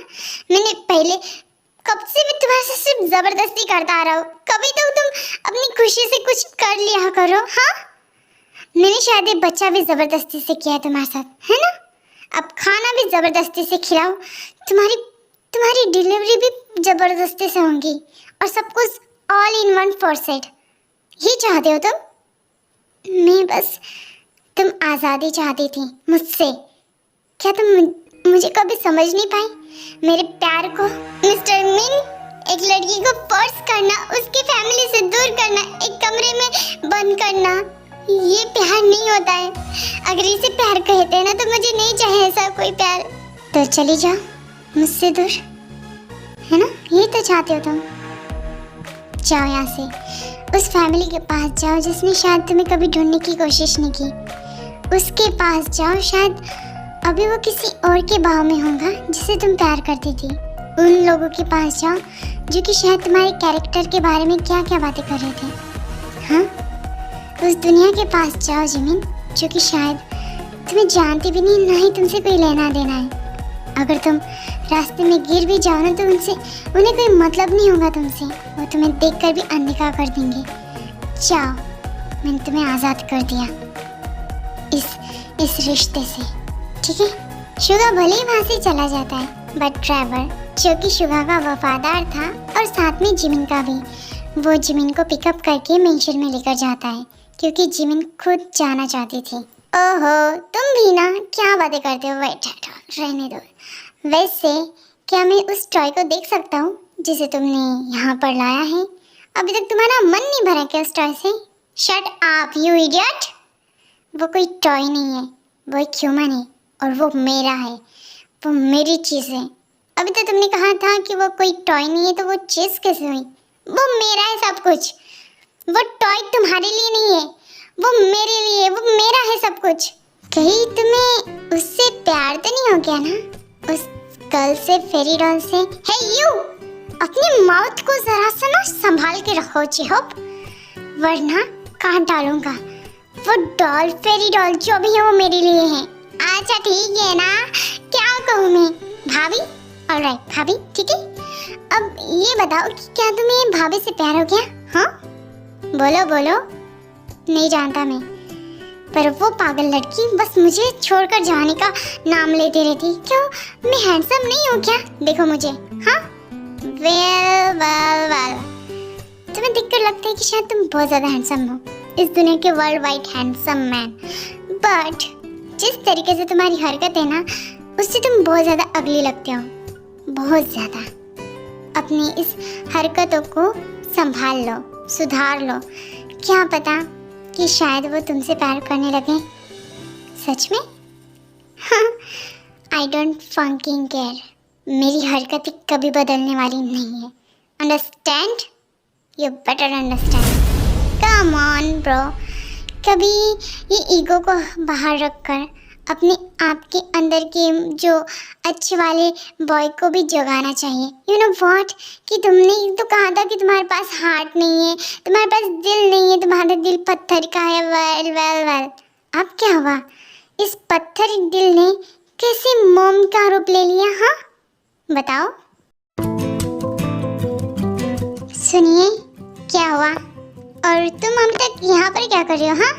मैंने पहले कब से मैं तुम्हारे साथ सिर्फ ज़बरदस्ती करता आ रहा हूँ, कभी तो तुम अपनी खुशी से कुछ कर लिया करो। हाँ, मैंने शायद ये बच्चा भी ज़बरदस्ती से किया है तुम्हारे साथ, है ना? अब खाना भी ज़बरदस्ती से खिलाओ, तुम्हारी डिलीवरी भी ज़बरदस्ती से होगी और सब कुछ all in one for set. ये चाहते हो तुम? मैं बस, तुम आज़ादी चाहती थी मुझसे। क्या तुम मुझे कभी समझ नहीं पाई, मेरे प्यार को? मिस्टर मिन, एक लड़की को फोर्स करना, उसकी फैमिली से दूर करना, एक कमरे में बंद करना, ये प्यार नहीं होता है। अगर इसे प्यार कहते हैं ना तो मुझे नहीं चाहिए ऐसा कोई प्यार। तो चली जाओ मुझसे दूर, है ना? ये तो चाहते हो तुम। जाओ यहाँ से, उस फैमिली के पास जाओ जिसने शायद तुम्हें कभी ढूंढने की कोशिश नहीं की। उसके पास जाओ, शायद अभी वो किसी और के भाव में होगा जिसे तुम प्यार करती थी। उन लोगों के पास जाओ जो कि शायद तुम्हारे कैरेक्टर के बारे में क्या क्या बातें कर रहे थे। हाँ, उस दुनिया के पास जाओ जिमिन, जो कि शायद तुम्हें जानती भी नहीं, ना ही तुमसे कोई लेना देना है। अगर तुम रास्ते में गिर भी जाओ ना तो उन्हें कोई मतलब नहीं होगा तुमसे, वो तुम्हें देखकर भी अनदेखा कर देंगे। जाओ, मैंने तुम्हें आज़ाद कर दिया इस रिश्ते से, ठीक है? शुगा भले ही वहाँ से चला जाता है, बट ट्रेवर जो कि शुगा का वफादार था और साथ में जिमिन का भी, वो जिमिन को पिकअप करके मेंशन में लेकर जाता है क्योंकि जिमिन खुद जाना चाहती थी। ओहो, तुम भी ना क्या बातें करते हो, वेट रहने दो। वैसे क्या मैं उस टॉय को देख सकता हूँ जिसे तुमने यहाँ पर लाया है? अभी तक तुम्हारा मन नहीं भरा क्या उस टॉय से? Shut up you idiot. वो कोई टॉय नहीं है, वो एक ह्यूमन है और वो मेरा है, वो मेरी चीज़ है। अभी तो तुमने कहा था कि वो कोई टॉय नहीं है, तो वो चीज़ कैसे हुई? वो मेरा है सब कुछ। वो टॉय तुम्हारे लिए नहीं है, वो मेरे लिए, वो मेरा है सब कुछ। कहीं तुम्हें उससे प्यार तो नहीं हो गया ना, उस गर्ल से, फेरी डॉल से? हे यू, अपनी माउथ को जरा सा ना संभाल के रखो चिहोप, वरना काट डालूंगा। वो डॉल, फेरी डॉल जो भी है वो मेरे लिए है। अच्छा ठीक है ना, क्या कहूँ मैं? भाभी? ऑलराइट भाभी, ठीक है। अब ये बताओ कि क्या तुम्हें भाभी से प्यार हो गया? हाँ बोलो बोलो। नहीं जानता मैं, पर वो पागल लड़की बस मुझे छोड़कर जाने का नाम लेती रहती। क्यों, मैं हैंडसम नहीं हूँ क्या? देखो मुझे। हाँ वेल वेल वेल, तुम्हें देखकर लगता है कि शायद तुम बहुत ज़्यादा हैंडसम हो, इस दुनिया के world wide handsome man. But जिस तरीके से तुम्हारी हरकत है ना, उससे तुम बहुत ज़्यादा अगली लगते हो, बहुत ज़्यादा। अपनी इस हरकतों को संभाल लो, सुधार लो। क्या पता कि शायद वो तुमसे प्यार करने लगे। सच में? I don't fucking care. मेरी हरकतें कभी बदलने वाली नहीं है। Understand? You better understand. Come on bro, कभी ये ईगो को बाहर रखकर अपने आप के अंदर के जो अच्छे वाले बॉय को भी जगाना चाहिए। यू नो व्हाट, कि तुमने तो कहा था कि तुम्हारे पास हार्ट नहीं है, तुम्हारे पास दिल नहीं है, तुम्हारा दिल पत्थर का है। वेल वेल वेल, अब क्या हुआ? इस पत्थर दिल ने कैसे मोम का रूप ले लिया? हाँ बताओ। सुनिए, क्या हुआ? और तुम अभी तक यहाँ पर क्या कर रही हो? हाँ,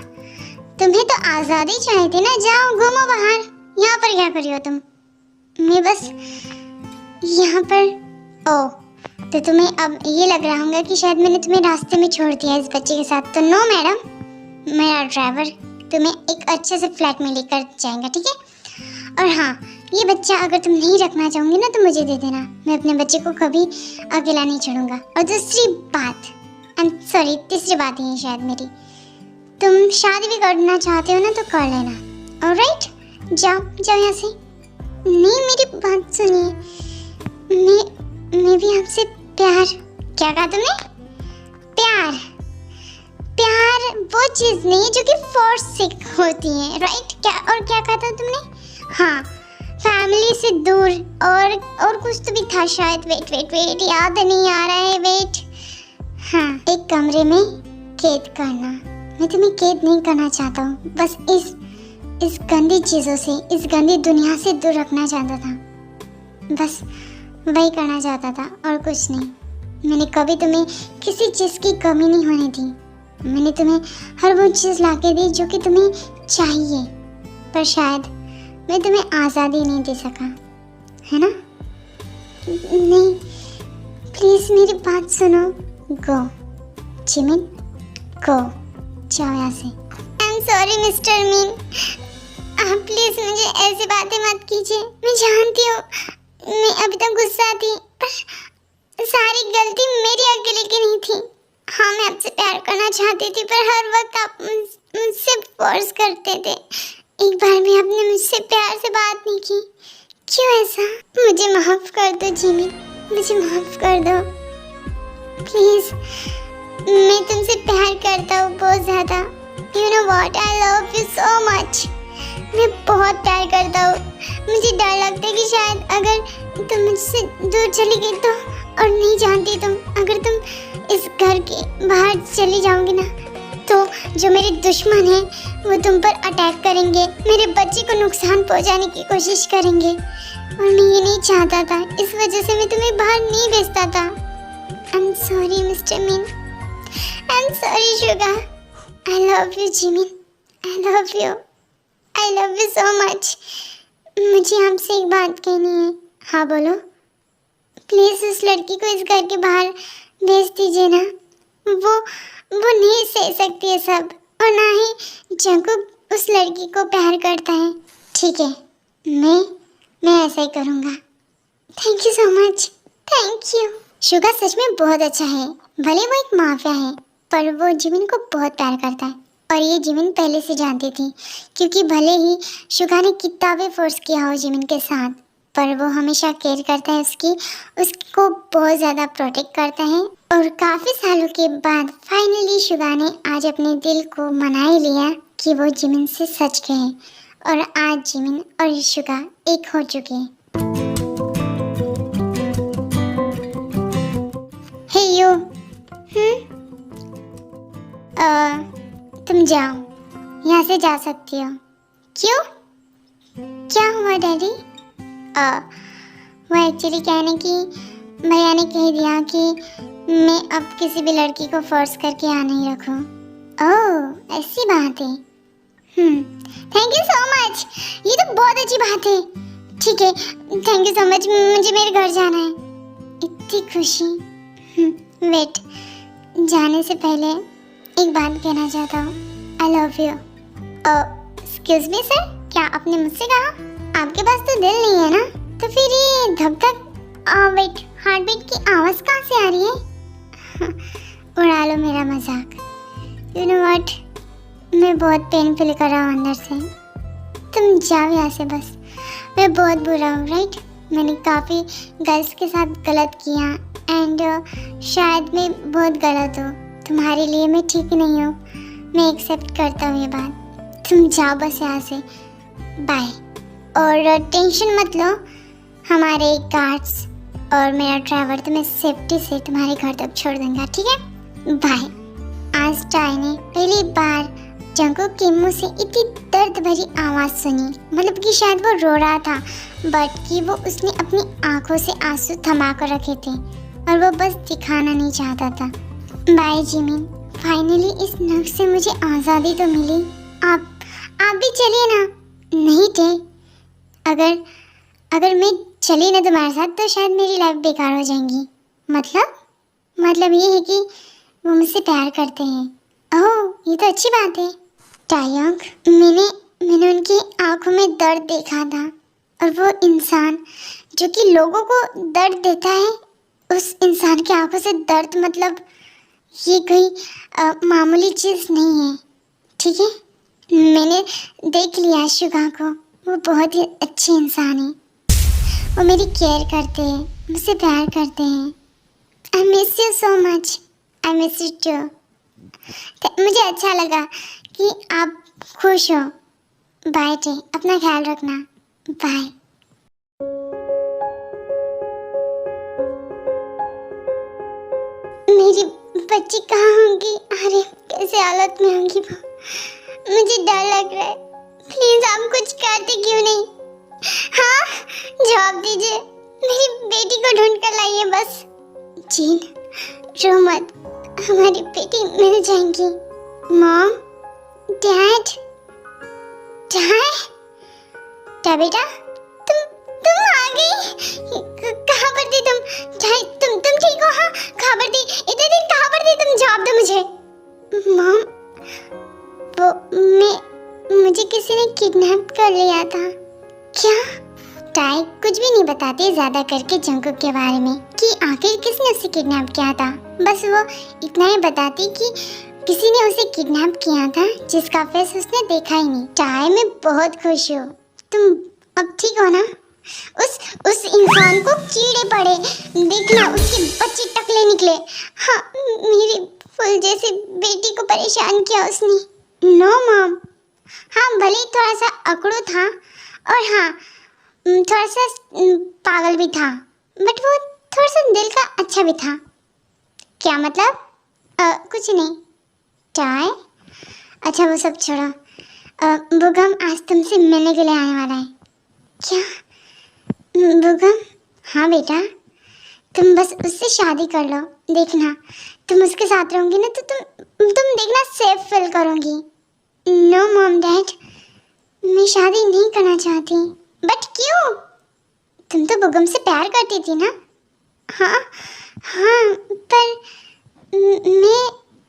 तुम्हें तो आज़ादी चाहिए थी ना, जाओ घूमो बाहर, यहाँ पर क्या कर रही हो तुम? मैं बस यहाँ पर। ओ, तो तुम्हें अब ये लग रहा होगा कि शायद मैंने तुम्हें रास्ते में छोड़ दिया इस बच्चे के साथ। तो नो मैडम, मेरा ड्राइवर तुम्हें एक अच्छे से फ्लैट में लेकर जाएगा, ठीक है? और हाँ, ये बच्चा अगर तुम नहीं रखना चाहोगे ना तो मुझे दे देना, मैं अपने बच्चे को कभी अकेला नहीं छोड़ूंगा। और दूसरी बात, सॉरी तीसरी बात ही है शायद मेरी, तुम शादी भी करना चाहते हो ना तो कर लेना। ऑलराइट, जाओ जाओ यहाँ से। नहीं, मेरी बात सुनिए, मैं भी आपसे प्यार। क्या कहा तुमने? प्यार? प्यार वो चीज़ नहीं है जो कि फोर्स से होती है, राइट? क्या और क्या कहा था तुमने? हाँ, फैमिली से दूर और कुछ तो भी था शायद। वेट वेट वेट, याद नहीं आ रहा है, वेट। हाँ, एक कमरे में कैद करना। मैं तुम्हें कैद नहीं करना चाहता हूँ, बस इस गंदी चीज़ों से, इस गंदी दुनिया से दूर रखना चाहता था, बस वही करना चाहता था और कुछ नहीं। मैंने कभी तुम्हें किसी चीज़ की कमी नहीं होने दी। मैंने तुम्हें हर वो चीज़ लाके दी जो कि तुम्हें चाहिए, पर शायद मैं तुम्हें आज़ादी नहीं दे सका, है ना? नहीं, प्लीज़ मेरी बात सुनो। गो जिमिन, गो, जाओ यहाँ से। I am sorry mister mean, आप प्लीज़ मुझे ऐसी बातें मत कीजिए। मैं जानती हूँ मैं अभी तक गुस्सा थी, पर सारी गलती मेरी अकेले की नहीं थी। हाँ, मैं आपसे प्यार करना चाहती थी, पर हर वक्त आप मुझसे फोर्स करते थे। एक बार भी आपने मुझसे प्यार से बात नहीं की। क्यों ऐसा? मुझे माफ़ कर दो जिमी, मुझे माफ़ कर दो प्लीज़। मैं तुमसे प्यार करता हूँ बहुत ज़्यादा। You know what, I love you so much. मैं बहुत प्यार करता हूँ। मुझे डर लगता है कि शायद अगर तुम मुझसे दूर चली गई तो, और नहीं जानती तुम, अगर तुम इस घर के बाहर चली जाओगी ना, तो जो मेरे दुश्मन हैं वो तुम पर अटैक करेंगे, मेरे बच्चे को नुकसान पहुंचाने की कोशिश करेंगे, और मैं ये नहीं चाहता था। इस वजह से मैं तुम्हें बाहर नहीं भेजता था। I am sorry mister mean, I am sorry Suga. I love you Jimin, I love you, I love you so much. मुझे आपसे एक बात कहनी है। हाँ बोलो। प्लीज उस लड़की को इस घर के बाहर भेज दीजिए ना। वो नहीं सह सकती है सब, और ना ही जंकुक उस लड़की को प्यार करता है। ठीक है, मैं ऐसा ही करूँगा। Thank you so much. Thank you. Suga सच में बहुत अच्छा है। भले वो एक माफिया है, पर वो जिमिन को बहुत प्यार करता है, और ये जिमिन पहले से जानती थी, क्योंकि भले ही शुगा ने कितना भी फोर्स किया हो जिमिन के साथ, पर वो हमेशा केयर करता है उसको बहुत ज़्यादा प्रोटेक्ट करता है। और काफ़ी सालों के बाद फाइनली शुगा ने आज अपने दिल को मना ही लिया कि वो जिमिन से सच कहे, और आज जिमिन और शुगा एक हो चुके हैं। हे यू, तुम जाओ, यहाँ से जा सकती हो। क्यों? क्या हुआ डैडी? वो एक्चुअली क्या है ना कि भैया ने कह दिया कि मैं अब किसी भी लड़की को फोर्स करके यहाँ नहीं रखूँ। ओह, ऐसी बात है। थैंक यू सो मच, ये तो बहुत अच्छी बात है। ठीक है, थैंक यू सो मच, मुझे मेरे घर जाना है। इतनी खुशी। वेट, जाने से पहले एक बात कहना चाहता हूँ। I love you. Excuse me sir, क्या आपने मुझसे कहा? आपके पास तो दिल नहीं है ना, तो फिर ये धक-धक वेट, हार्ट बीट की आवाज़ कहाँ से आ रही है? उड़ा लो मेरा मजाक। यू नो व्हाट, मैं बहुत पेन फील कर रहा हूँ अंदर से। तुम जाओ यहाँ से बस। मैं बहुत बुरा हूँ, राइट? मैंने काफ़ी गर्ल्स के साथ गलत किया, एंड शायद मैं बहुत गलत हूँ। तुम्हारे लिए मैं ठीक नहीं हूँ, मैं एक्सेप्ट करता हूँ ये बात। तुम जाओ बस यहाँ से, बाय। और टेंशन मत लो, हमारे गार्ड्स और मेरा ड्राइवर तुम्हें सेफ्टी से तुम्हारे घर तक छोड़ देंगे, ठीक है? बाय। आज टाई ने पहली बार जंकुक के मुंह से इतनी दर्द भरी आवाज़ सुनी, मतलब कि शायद वो रो रहा था, बट कि वो उसने अपनी आंखों से आंसू थमा कर रखे थे, और वो बस दिखाना नहीं चाहता था। बाय जिमिन, फाइनली इस नर्क से मुझे आज़ादी तो मिली। आप भी चलिए ना। नहीं थे, अगर मैं चली ना तुम्हारे साथ तो शायद मेरी लाइफ बेकार हो जाएगी। मतलब ये है कि वो मुझसे प्यार करते हैं। ओह, ये तो अच्छी बात है। टायोंग, मैंने उनकी आंखों में दर्द देखा था, और वो इंसान जो कि लोगों को दर्द देता है, उस इंसान की आंखों से दर्द, मतलब ये कोई मामूली चीज़ नहीं है, ठीक है? मैंने देख लिया शुगा को, वो बहुत ही अच्छे इंसान है। वो मेरी केयर करते हैं, मुझसे प्यार करते हैं। I miss you so much. I miss you too. मुझे अच्छा लगा कि आप खुश हो। बाय टे, अपना ख्याल रखना। बाय। मेरी बच्ची कहाँ होंगी? अरे कैसे हालत में होंगी वो? मुझे डर लग रहा है। प्लीज आप कुछ करते क्यों नहीं? हाँ, जवाब दीजिए। मेरी बेटी को ढूंढ कर लाइए बस। जीन, रो मत, हमारी बेटी मिल जाएंगी। मॉम, डैड, क्या बेटा? तुम आ गई? कहाँ पर थी तुम? तुम ठीक हो? हाँ, कहाँ पर थी? इतने दिन कहाँ पर थी तुम? जवाब दो मुझे। मॉम, मुझे किसी ने किडनैप कर लिया था। क्या? टाई कुछ भी नहीं बताती ज्यादा करके जंकुक के बारे में कि आखिर किसने उसे किडनैप किया था। बस वो इतना ही बताती कि किसी ने उसे किडनैप किया था जिसका फेस उसने देखा ही नहीं। टाई, मैं बहुत खुश हूँ। तुम अब ठीक हो ना? उस इंसान को कीड़े पड़े, देखना उसके बच्चे टकले निकले। हाँ, मेरी फूल जैसी बेटी को परेशान किया उसने। नो मॉम, हाँ भले थोड़ा सा अकड़ू था, और हाँ थोड़ा सा पागल भी था, बट वो थोड़ा सा दिल का अच्छा भी था। क्या मतलब? कुछ नहीं। टाई, अच्छा वो सब छोड़ो। बुगम आज तुमसे मिलने के लिए आने वाला है। क्या? बुगम? हाँ बेटा, तुम बस उससे शादी कर लो। देखना तुम उसके साथ रहोगी ना तो तुम देखना सेफ फील करोगी। नो मॉम डैड, मैं शादी नहीं करना चाहती। बट क्यों? तुम तो बुगम से प्यार करती थी ना? हाँ हाँ, पर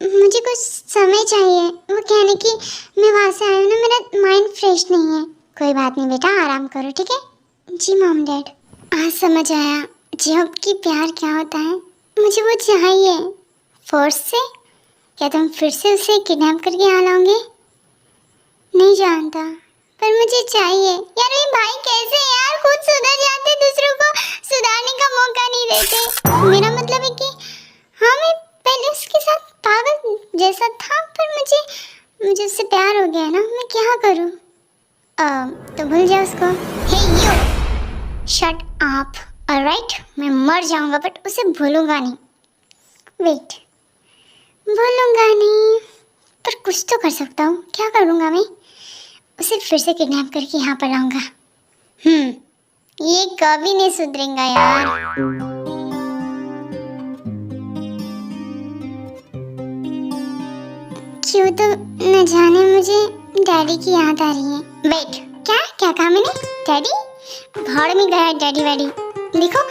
मुझे कुछ समय चाहिए। वो कहने की मैं वहाँ से आई हूँ ना, मेरा माइंड फ्रेश नहीं है। कोई बात नहीं बेटा, आराम करो, ठीक है? जी मॉम डैड। आज समझ आया जब कि प्यार क्या होता है। मुझे वो चाहिए। फोर्स से? क्या तुम फिर से उसे किडनैप करके यहाँ लाओगे? नहीं जानता, पर मुझे चाहिए। यार ये भाई कैसे यार खुद सुधर जाते, दूसरों को सुधारने का मौका नहीं देते। मेरा मतलब है कि हाँ, मैं पहले उसके साथ पागल जैसा था, पर मुझे उससे प्यार हो गया ना। मैं क्या करूँ? तो भूल जाओ उसको। हे यू, शट अप, ऑलराइट? मैं मर जाऊंगा बट उसे भूलूंगा नहीं। वेट, भूलूंगा नहीं, पर कुछ तो कर सकता हूँ। क्या करूँगा मैं? उसे फिर से किडनैप करके यहाँ पर लाऊंगा। ये कभी नहीं सुधरेगा यार। क्यों तो न जाने मुझे डैडी की याद आ रही है। वेट, क्या कहा मैंने? डैडी? भाड़ में गया डैडी वैडी। देखो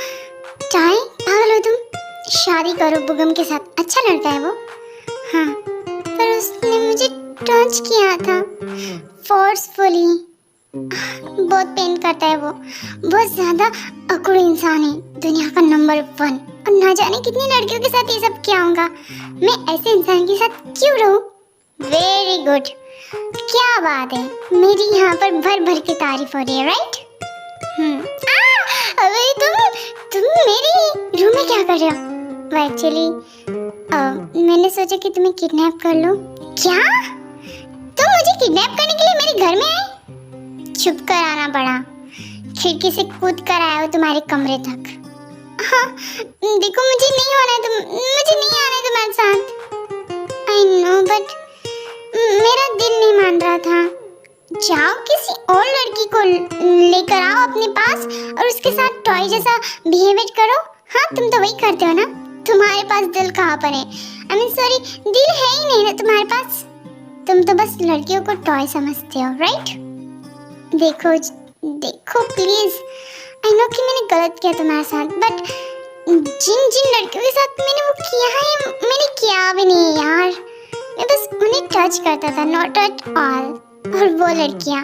चाहे पागल हो तुम। शादी करो बुगम के साथ, अच्छा लड़का है वो। हाँ, पर उसने मुझे टच किया था फोर्सफुली। बहुत पेन करता है वो। बहुत ज्यादा अकड़ इंसान है, दुनिया का नंबर 1। और ना जाने कितनी लड़कियों के साथ ये सब क्या होगा। मैं ऐसे इंसान के साथ क्यों रहूं? वेरी गुड, क्या बात है। मेरी यहाँ पर भर भर की तारीफ हो रही है, राइट? अबे तुम मेरी रूम में क्या कर रहे हो? एक्चुअली मैंने सोचा कि तुम्हें किडनैप कर लूं। क्या तुम मुझे किडनैप करने के लिए मेरे घर में आए? छुप कर आना पड़ा, खिड़की से कूद कर आया हो तुम्हारे कमरे तक। हाँ, देखो मुझे नहीं आना है तुम्हारे साथ। आई नो, बट मेरा दिल नहीं मान रहा था। जाओ किसी और लड़की को लेकर आओ अपने पास और उसके साथ टॉय जैसा बिहेवियर करो। हाँ, तुम तो वही करते हो ना। तुम्हारे पास दिल कहाँ पर है? आई मीन सॉरी, दिल है ही नहीं ना तुम्हारे पास। तुम तो बस लड़कियों को टॉय समझते हो, राइट? देखो प्लीज, आई नो कि मैंने गलत किया तुम्हारे साथ, बट जिन लड़कियों के साथ मैंने वो किया है, मैंने किया भी नहीं यार। मैं बस उन्हें टच करता था, नॉट एट ऑल। और वो लड़कियां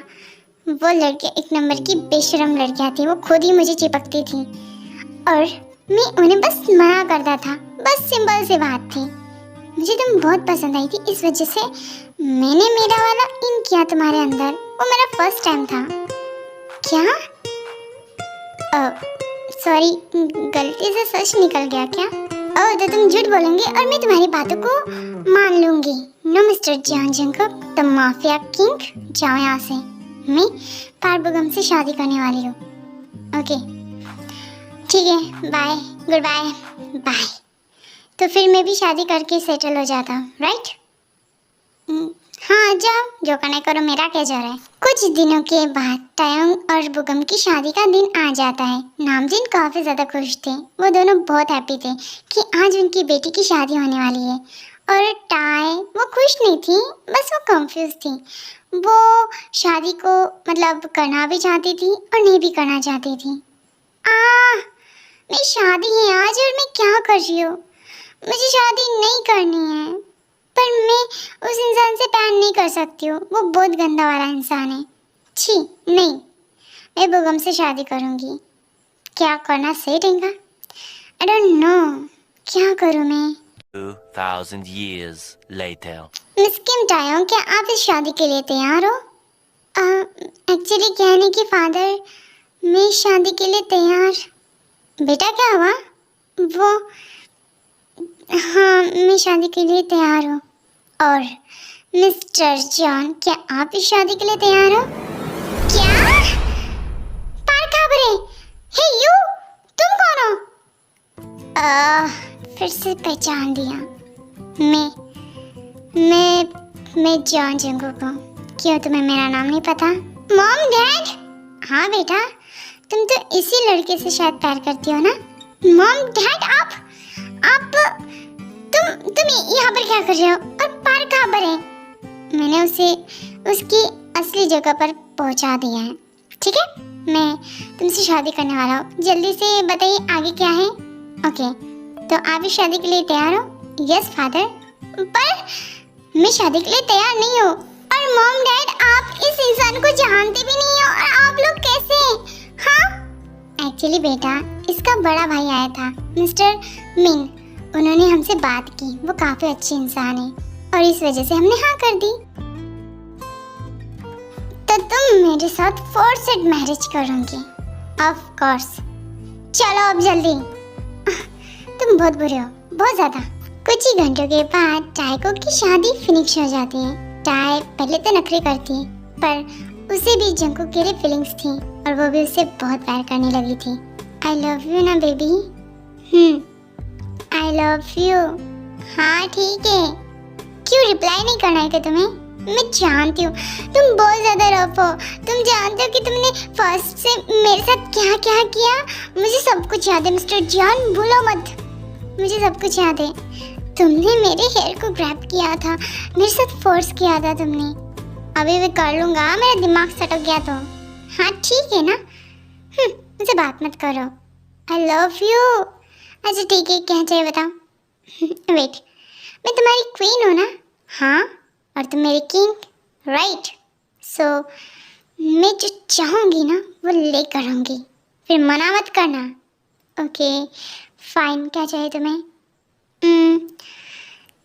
एक नंबर की बेशरम लड़कियां थी। वो खुद ही मुझे चिपकती थी और मैं उन्हें बस मना करता था। बस सिंपल सी बात थी। मुझे तुम बहुत पसंद आई थी, इस वजह से मैंने मेरा वाला इन किया तुम्हारे अंदर। वो मेरा फर्स्ट टाइम था। क्या? सॉरी, गलती से सच निकल गया क्या? तो तुम झूठ बोलोगे और मैं तुम्हारी बातों को मान लूंगी। No Mister John Jacob, the mafia king, जाओ यहाँ से। मैं पारबुगम से शादी करने वाली हूँ। ओके ठीक है, बाय, गुड बाय, बाय। तो फिर मैं भी शादी करके सेटल हो जाता हूँ, राइट? हाँ जाओ, जो करना करो, मेरा क्या जा रहा है। कुछ दिनों के बाद टायोंग और बुगम की शादी का दिन आ जाता है। नामजिन काफी ज्यादा खुश थे। वो दोनों बहुत हैप्पी थे कि आज उनकी बेटी की शादी होने वाली है। और टाय, वो खुश नहीं थी, बस वो कंफ्यूज थी। वो शादी को मतलब करना भी चाहती थी और नहीं भी करना चाहती थी। मेरी शादी है आज और मैं क्या कर रही हूँ? मुझे शादी नहीं करनी है, पर मैं उस इंसान से प्यार नहीं कर सकती हूँ। वो बहुत गंदा वाला इंसान है। छी नहीं, मैं बुगम से शादी करूँगी। क्या करना सही रहेगा? आई डोंट नो, क्या करूँ मैं? 2000 years later. मिस किम टायोंग, क्या आप इस शादी के लिए तैयार हो? एक्चुअली कहने की फादर, मैं शादी के लिए तैयार। बेटा क्या हुआ? वो हाँ, मैं शादी के लिए तैयार हूँ। और मिस्टर जॉन, क्या आप इस शादी के लिए तैयार हो? क्या? पार खबरे? हे यू, तुम कौन हो? फिर से पहचान दिया। मैं जॉन जंगुक हूँ। क्यों, तुम्हें मेरा नाम नहीं पता? Mom dad? हाँ बेटा, तुम तो इसी लड़के से शायद प्यार करती हो ना? मॉम डैड, आप तुम यहाँ पर क्या कर रहे हो? और पार कहाँ पर है? मैंने उसे उसकी असली जगह पर पहुँचा दिया है, ठीक है? मैं तुमसे शादी करने वाला हूँ। जल्दी से बताइए आगे क्या है। ओके, तो आप इस शादी के लिए तैयार हो? Yes father. पर मैं शादी के लिए तैयार नहीं हूँ। और मॉम डैड, आप इस इंसान को जानते भी नहीं हो और आप लोग कैसे? हाँ, एक्चुअली बेटा, इसका बड़ा भाई आया था, मिस्टर मिन। उन्होंने हमसे बात की, वो काफी अच्छे इंसान है और इस वजह से हमने हाँ कर दी। तो तुम मेरे साथ फोर्सेड मैरिज करोगी? Of course. चलो अब जल्दी। तुम बहुत बुरे हो, बहुत ज्यादा। कुछ ही घंटों के बाद टाइको की शादी फिनिश हो जाती है। टाई पहले तो नखरे करती है, पर उसे भी जंकुक के लिए फीलिंग्स थी और वो भी उससे बहुत प्यार करने लगी थी। आई लव यू ना बेबी। I love you. हाँ ठीक है। क्यों रिप्लाई नहीं करना है क्या तुम्हें? मैं जानती हूँ तुम बहुत ज्यादा रफ हो। तुम जानते हो कि तुमने फर्स्ट से मेरे साथ क्या क्या किया। मुझे सब कुछ याद है मिस्टर जॉन, भूलो मत। मुझे सब कुछ याद है। तुमने मेरे हेयर को ग्रैब किया था, मेरे साथ फोर्स किया था तुमने। अभी मैं कर लूँगा, मेरा दिमाग सटक गया तो। हाँ ठीक है ना। मुझे बात मत करो। I love you. अच्छा ठीक है, क्या चाहिए बताओ। वेट, मैं तुम्हारी क्वीन हूँ ना? हाँ, और तुम मेरे किंग, राइट? सो मैं जो चाहूँगी ना वो लेकर आऊँगी, फिर मना मत करना। ओके फाइन, क्या चाहिए तुम्हें?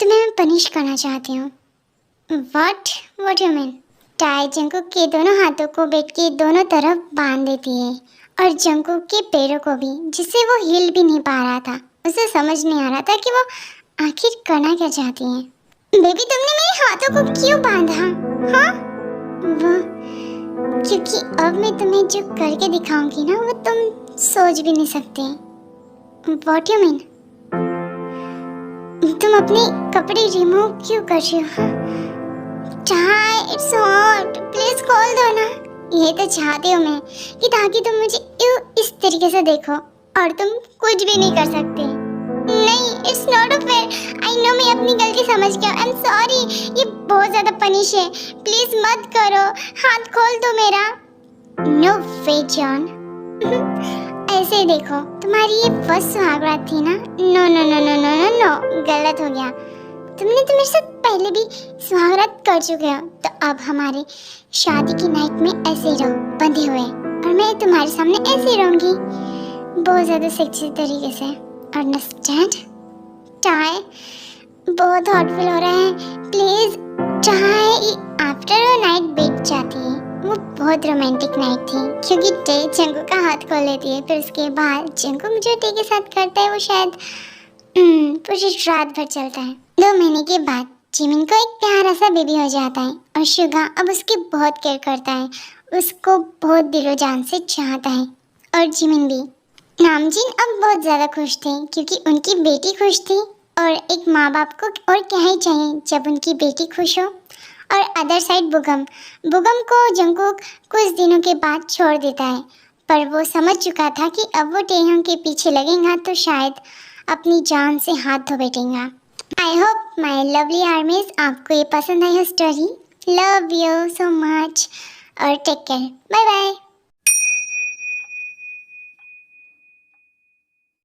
तुम्हें मैं पनिश करना चाहती हूँ। What you mean? Tie Jungkook के दोनों हाथों को बेड के दोनों तरफ बांध देती है और जंकुक के पैरों को भी, जिससे वो हिल भी नहीं पा रहा था। उसे समझ नहीं आ रहा था कि वो आखिर करना क्या चाहती है। बेबी तुमने मेरे हाथों को क्यों बांधा? हाँ, वो क्योंकि अब मैं तुम्हें जो करके दिखाऊंगी ना वो तुम सोच भी नहीं सकते। What you mean? तुम अपने कपड़े रिमूव क्यों कर रही हो? चाय, इट्स हॉट, प्लीज खोल दो ना। ये तो चाहती हूँ मैं कि ताकि तुम मुझे इस तरीके से देखो और तुम कुछ भी नहीं कर सकते। नहीं, it's not fair. I know मैं अपनी गलती समझ गया। आई एम सॉरी, ये बहुत ज्यादा पनिश है। प्लीज मत करो, हाथ खोल दो मेरा। No way John. ऐसे ही देखो, तुम्हारी ये फर्स्ट सुहागरात थी ना? No no no no no no no, गलत हो गया। तुमने तो मेरे साथ पहले भी सुहागरात कर चुके हो, तो अब हमारे शादी की नाइट में ऐसे ही रहो, बंधे हुए, और मैं तुम्हारे सामने ऐसे ही रहूंगी, बहुत ज्यादा सेक्सी तरीके से। अंडरस्टैंड? टाई, बहुत हॉट फील हो रहा है। प्लीज टाई, आफ्टर नाइट बीत जाती है। वो बहुत रोमांटिक नाइट थी क्योंकि टे जंकू का हाथ खोल लेती है, फिर उसके बाद जंकू जो टे के साथ करता है वो शायद पूरी रात भर चलता है। 2 महीने के बाद जिमिन को एक प्यारा सा बेबी हो जाता है और शुगा अब उसकी बहुत केयर करता है, उसको बहुत दिलो जान से चाहता है। और जिमिन भी। नामजीन अब बहुत ज़्यादा खुश थे क्योंकि उनकी बेटी खुश थी, और एक माँ बाप को और क्या ही चाहिए जब उनकी बेटी खुश हो। और अदर साइड बुगम को जंकुक कुछ दिनों के बाद छोड़ देता है, पर वो समझ चुका था कि अब वो टेहंग के पीछे लगेगा तो शायद अपनी जान से हाथ धो बैठेगा। आई होप माई लवली आर्मीज आपको ये पसंद आई है story. Love you so much और टेक केयर, बाय बाय।